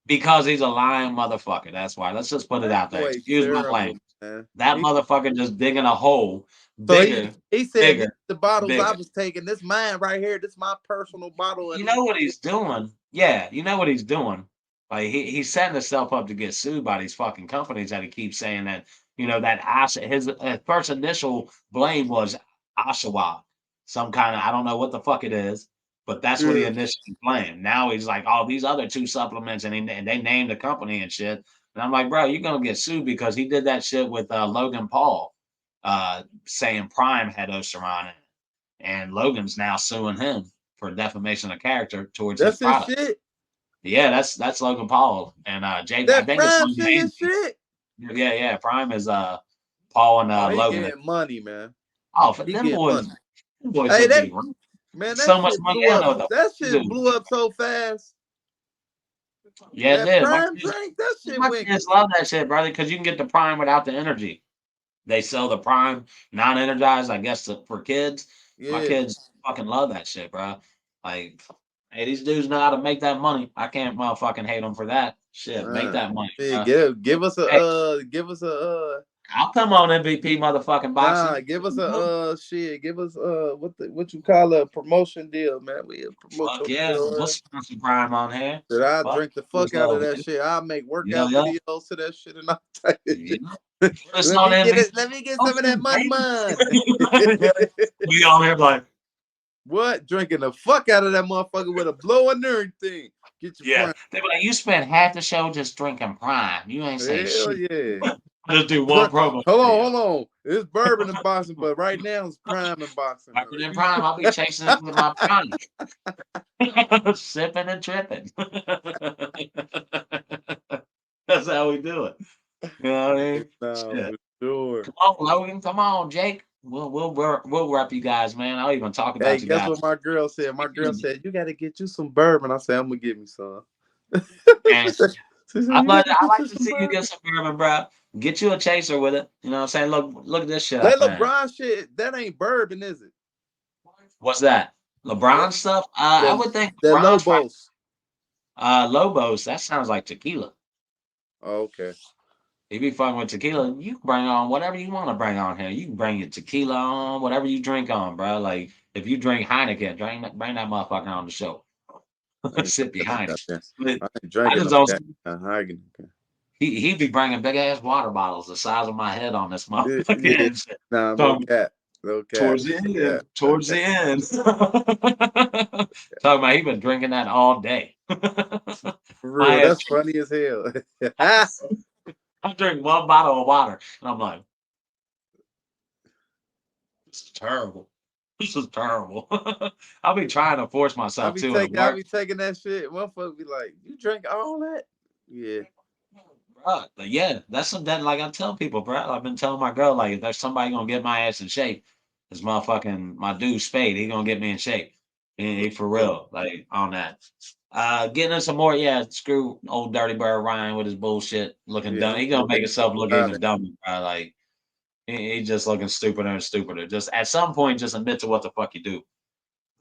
B: because he's a lying motherfucker. That's why. Let's just put it
C: That
B: out there.
C: boy
B: Excuse my
C: terrible,
B: language.
C: man.
B: That motherfucker just digging a hole
C: So
B: bigger,
C: he said these
B: bigger,
C: the bottles I
B: bigger.
C: was taking. This mine right here. This my personal bottle of
B: You
C: these.
B: know what he's doing? Yeah, you know what he's doing. Like he's setting himself up to get sued by these fucking companies that he keeps saying that that his first initial blame was Oshawa, some kind of I don't know what the fuck it is, but that's what he
C: Yeah.
B: initially blamed. Now he's like, oh, these other two supplements, and they named the company and shit. And I'm like, bro, you're gonna get sued because he did that shit with Logan Paul, saying Prime had Osteron in it, and Logan's now suing him for defamation of character towards his
C: That's his
B: product.
C: shit.
B: Yeah, that's Logan Paul and Jake. I
C: That
B: think it's
C: prime
B: Logan
C: shit,
B: and
C: his shit.
B: yeah, yeah. Prime is Paul and
C: Oh, he
B: Logan.
C: getting money, man.
B: Oh, for
C: He
B: them
C: getting
B: boys,
C: money.
B: them boys
C: Hey,
B: just
C: that
B: be running
C: man, that
B: so much
C: shit
B: money.
C: blew
B: I don't
C: up.
B: know what
C: That
B: the
C: shit
B: dude.
C: blew up so fast.
B: Yeah, it
C: That
B: did.
C: prime drink, that shit
B: My
C: went.
B: kids love that shit, brother, because you can get the Prime without the energy. They sell the Prime non-energized, I guess, for kids. My
C: Yeah,
B: kids fucking love that shit, bro. Like, hey, these dudes know how to make that money. I can't motherfucking hate them for that. Shit, make that money,
C: shit,
B: bro. Hey,
C: give us a
B: I'll come on MVP motherfucking
C: nah,
B: boxing.
C: give us a shit, give us what you call a promotion deal, man. We'll promote
B: Fuck
C: your
B: yeah, we'll
C: shit.
B: sponsor Prime on here.
C: That I
B: Fuck,
C: drink the
B: what's
C: fuck out of
B: up,
C: that
B: man?
C: shit. I make
B: Yeah,
C: workout
B: yeah,
C: videos to that shit and all type of
B: yeah.
C: shit.
B: Put us on MVP.
C: Let me get some of that
B: Boxing,
C: money,
B: baby.
C: man.
B: Yeah. We on here like,
C: What? Drinking the fuck out of that motherfucker with a blow and everything. Get your
B: yeah.
C: prime.
B: They be like, you spent half the show just drinking Prime. You ain't say
C: Hell
B: shit.
C: yeah.
B: Just do one
C: Dr-
B: promo
C: hold on,
B: video.
C: hold on. It's bourbon and boxing, but right now it's prime and boxing.
B: After the Prime, I'll be chasing it with my Prime. Sipping and tripping. That's how we do it. You know what I mean?
C: Nah,
B: Shit.
C: Sure.
B: Come on, Logan. Come on, Jake. We'll rep you guys, man. I'll even talk
C: Hey,
B: about you
C: guess
B: guys.
C: what my girl said? My girl said, "You got to get you some bourbon." I said, "I'm gonna get me some." she
B: And
C: said, "You got to
B: I
C: get
B: like
C: you
B: to
C: some
B: see you get
C: bourbon."
B: some bourbon, bro. Get you a chaser with it. You know what I'm saying? Look this shit
C: That
B: up, man.
C: LeBron shit, that ain't bourbon, is it?
B: What's that?
C: That
B: LeBron stuff? I
C: that
B: would think
C: that
B: LeBron's probably
C: Lobos.
B: Lobos. That sounds like tequila.
C: Oh, okay.
B: If you fucking with tequila, you can bring on whatever you want to bring on here. You can bring your tequila on, whatever you drink on, bro. Like if you drink Heineken, bring that motherfucker on the show.
C: I ain't
B: Sip
C: drinking
B: behind
C: no
B: it.
C: goddamn.
B: But
C: I ain't
B: I
C: drinking
B: just
C: no
B: don't.
C: goddamn Heineken.
B: He be bringing big ass water bottles the size of my head on this
C: Yeah, yeah.
B: motherfucker.
C: Nah, no
B: Talking
C: cap. No cap.
B: towards the
C: No cap.
B: end,
C: No
B: towards
C: cap.
B: the end. Talking about he been drinking that all day.
C: For
B: My
C: real,
B: ass,
C: that's funny as hell.
B: I drink one bottle of water, and I'm like, this is terrible. This is terrible. I'll be trying to force myself to at
C: I
B: work.
C: be taking that shit. Motherfucker be like, "You drink all that?" Yeah.
B: Bruh, but yeah, that's something like I tell people, bro. I've been telling my girl, like, if there's somebody gonna get my ass in shape, this motherfucking my dude Spade, he gonna get me in shape. He for
C: Sure.
B: real, like on that. Getting in some more, yeah, screw old dirty bird Ryan with his bullshit looking
C: Yeah,
B: dumb.
C: I'm
B: He
C: gonna
B: gonna make
C: make
B: himself look
C: proud
B: even
C: of
B: dumber, bro. Like he just looking stupider and stupider. Just at some point, just admit to what the fuck you do.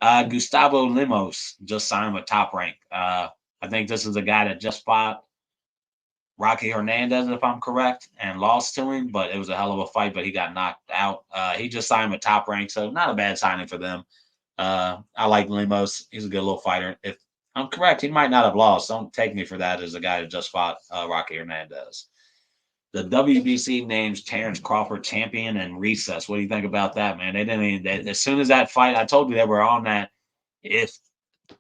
B: Gustavo Limos just signed with Top Rank. I think this is a guy that just fought Rocky Hernandez, if I'm correct, and lost to him, but it was a hell of a fight, but he got knocked out. He just signed with Top Rank, so not a bad signing for them. I like Limos. He's a good little fighter. If I'm correct, he might not have lost. Don't take me for that as a guy who just fought Rocky Hernandez. The WBC names Terrence Crawford champion and recess. What do you think about that, man? They didn't even, as soon as that fight, I told you they were on that. If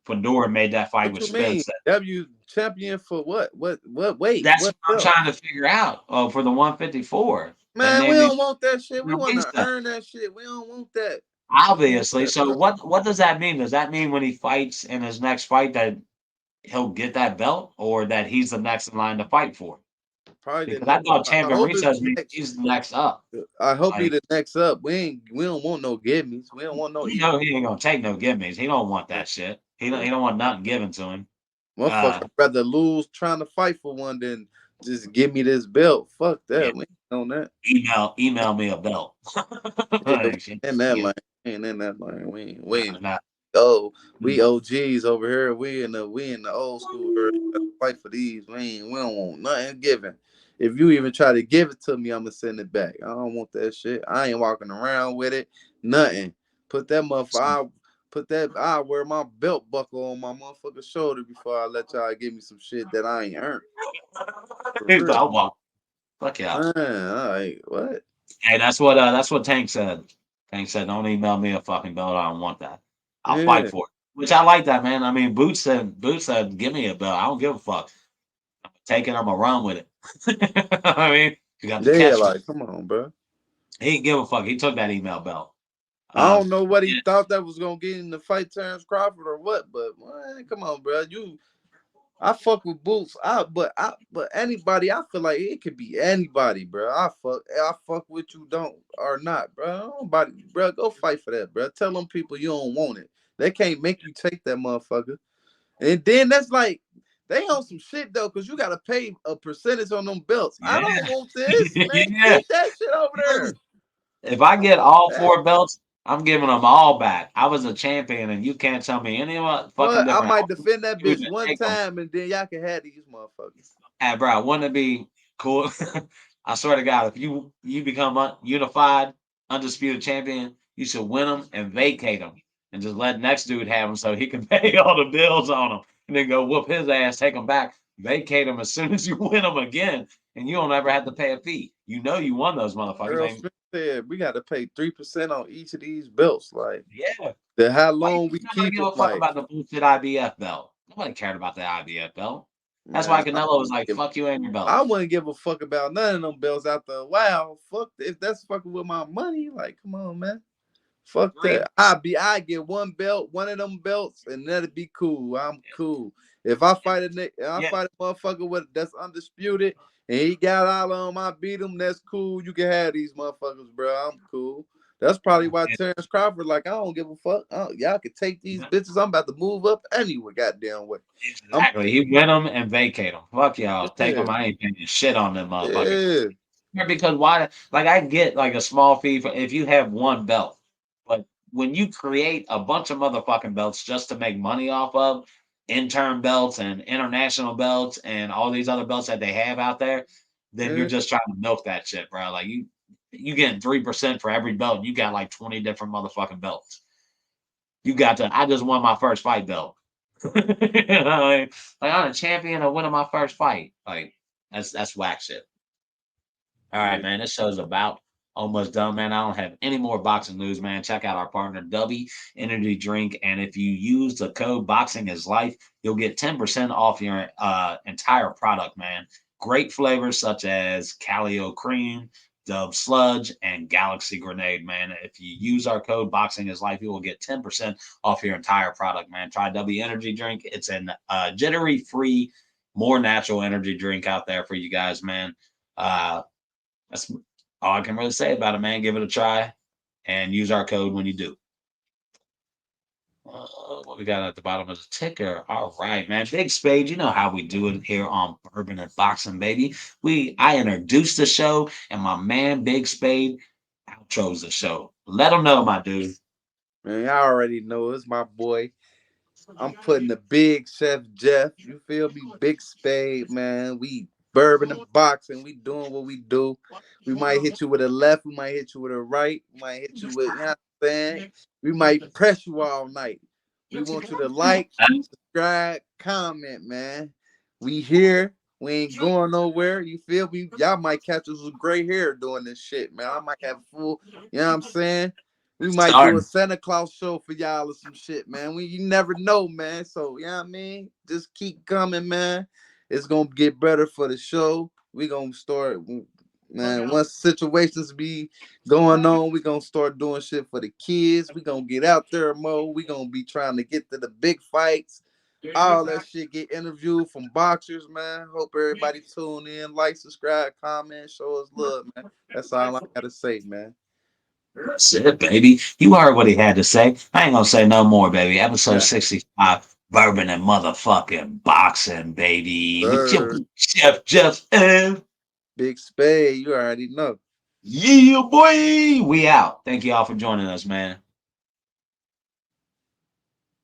B: Fedor made that fight
C: What
B: with
C: you mean?
B: Spence,
C: W champion for what? What weight?
B: that's
C: What
B: what I'm
C: belt?
B: trying to figure out. Oh, for the 154, they
C: Man, we
B: named him
C: don't want that shit. We
B: the
C: want to
B: reset.
C: earn that shit. We don't want that. We don't want
B: Obviously.
C: that,
B: So
C: bro.
B: what does that mean? Does that mean when he fights in his next fight that he'll get that belt, or that he's the next in line to fight for it?
C: Probably the
B: Because I
C: next.
B: thought
C: I
B: champion
C: hope it's
B: reset means
C: next.
B: he's the next up.
C: I hope he
B: Like
C: the next up. We don't want no gimmies. We don't want no
B: you
C: easy.
B: know he ain't gonna take no gimmies. He don't want that shit. He don't want nothing given to him.
C: Motherfucker,
B: Uh
C: I'd rather lose trying to fight for one than just give me this belt. Fuck
B: yeah.
C: that. We ain't on that.
B: Email me a belt.
C: Yeah,
B: Like, shit,
C: we in that
B: yeah.
C: line. We ain't in that line. We
B: Nah,
C: ain't.
B: nah.
C: Oh, we
B: Mm.
C: OGs over here. We in the old school era. Fight for these. We don't want nothing given. If you even try to give it to me, I'ma send it back. I don't want that shit. I ain't walking around with it. Nothing. Put that motherfucker. I wear my belt buckle on my motherfucking shoulder before I let y'all give me some shit that I ain't earned. For
B: He's
C: real.
B: like, well, fuck yeah.
C: Man, all right. What?
B: Hey, that's what Tank said. Tank said, "Don't email me a fucking belt. I don't want that. I'll fight
C: Yeah.
B: for it." Which I like that, man. I mean, Boots said, "Give me a belt. I don't give a fuck. Take it. I'm gonna run with it." I mean, you got to
C: Yeah,
B: catch me.
C: like, come on, bro.
B: He didn't give a fuck. He took that email belt.
C: I don't know what he
B: Yeah,
C: thought that was gonna get in the fight Terrence Crawford or what, but man, come on, bro. I fuck with Boots. But anybody, I feel like it could be anybody, bro. I fuck with you, don't or not, bro. Nobody, bro. Go fight for that, bro. Tell them people you don't want it. They can't make you take that motherfucker. And then that's like they on some shit though, cause you gotta pay a percentage on them belts. I don't
B: yeah,
C: want this, man.
B: yeah.
C: Keep that shit over there.
B: If I
C: I
B: get
C: don't want
B: all
C: that.
B: four belts, I'm giving them all back. I was a champion, and you can't tell me any what fucking
C: But I
B: different.
C: might defend that
B: You
C: bitch
B: to
C: one
B: take them.
C: time and then y'all can have these motherfuckers.
B: Hey, bro, wouldn't it be cool? I swear to God, if you become unified, undisputed champion, you should win them and vacate them, and just let next dude have them so he can pay all the bills on them, and then go whoop his ass, take them back, vacate them as soon as you win them again, and you don't ever have to pay a fee. You know you won those motherfuckers.
C: Earl
B: Ain't
C: Smith said we got to pay 3% on each of these belts. Like
B: yeah.
C: the how
B: Why you
C: long we
B: think nobody
C: keep
B: give
C: them.
B: a fuck
C: Like
B: about the bullshit IBF belt? Nobody cared about the IBF belt. That's why
C: man,
B: Canelo was like, "Fuck you and your belt."
C: I wouldn't give a fuck about none of them belts after a while. Fuck if that's fucking with my money. Like come on, man. Fuck
B: Agreed.
C: that. I get one belt, one of them belts, and that'd be cool. I'm cool. If I fight a
B: Yeah.
C: motherfucker with that's undisputed, and he got all of them. I beat him. That's cool. You can have these motherfuckers, bro. I'm cool. That's probably why Terrence Crawford, like, I don't give a fuck. Y'all can take these bitches. I'm about to move up anyway, goddamn way. I'm
B: Exactly. He win them and vacate them. Fuck y'all. Take them.
C: yeah,
B: I ain't paying shit on them motherfuckers.
C: yeah,
B: Because why? Like I get like a small fee for if you have one belt, but when you create a bunch of motherfucking belts just to make money off of intern belts and international belts and all these other belts that they have out there, then you're
C: yeah.
B: just trying to milk that shit, bro. Like you getting 3% for every belt. And you got like 20 different motherfucking belts. You got to. I just won my first fight belt. like I'm a champion of winning my first fight. Like that's whack shit. All right,
C: Yeah.
B: man. This show's about almost done, man. I don't have any more boxing news, man. Check out our partner, W Energy Drink. And if you use the code Boxing is Life, you'll get 10% off your entire product, man. Great flavors such as Calio Cream, Dove Sludge, and Galaxy Grenade, man. If you use our code Boxing is Life, you will get 10% off your entire product, man. Try W Energy Drink. It's an jittery free, more natural energy drink out there for you guys, man. That's all I can really say about it, man. Give it a try and use our code when you do. What we got at the bottom of the ticker. All right, man. Big Spade, you know how we do it here on Bourbon and Boxing, baby. I introduced the show, and my man Big Spade outros the show. Let them know, my dude.
C: Man, I already know it's my boy. I'm putting the big Chef Jeff. You feel me? Big Spade, man. We bourbon and boxing. We doing what we do. We might hit you with a left. We might hit you with a right. We might hit you with, you know what I'm saying? We might press you all night. We want you to like, subscribe, comment, man. We here. We ain't going nowhere. You feel me? Y'all might catch us with gray hair doing this shit, man. I might have full, you know what I'm saying? We might do a
B: Starting.
C: Santa Claus show for y'all or some shit, man. You never know, man. So, you know what I mean? Just keep coming, man. It's gonna get better for the show. We gonna start, man. Once situations be going on, we gonna start doing shit for the kids. We gonna get out there more. We gonna be trying to get to the big fights. All that shit get interviewed from boxers, man. Hope everybody tune in, like, subscribe, comment, show us love, man. That's all I gotta say, man.
B: That's it, baby. You heard what he had to say. I ain't gonna say no more, baby. Episode
C: Yeah.
B: 65, Bourbon and motherfucking Boxing, baby. With your
C: Sir.
B: Chef Jeff and
C: Big Spade, you already know.
B: yeah, boy. We out. Thank you all for joining us, man.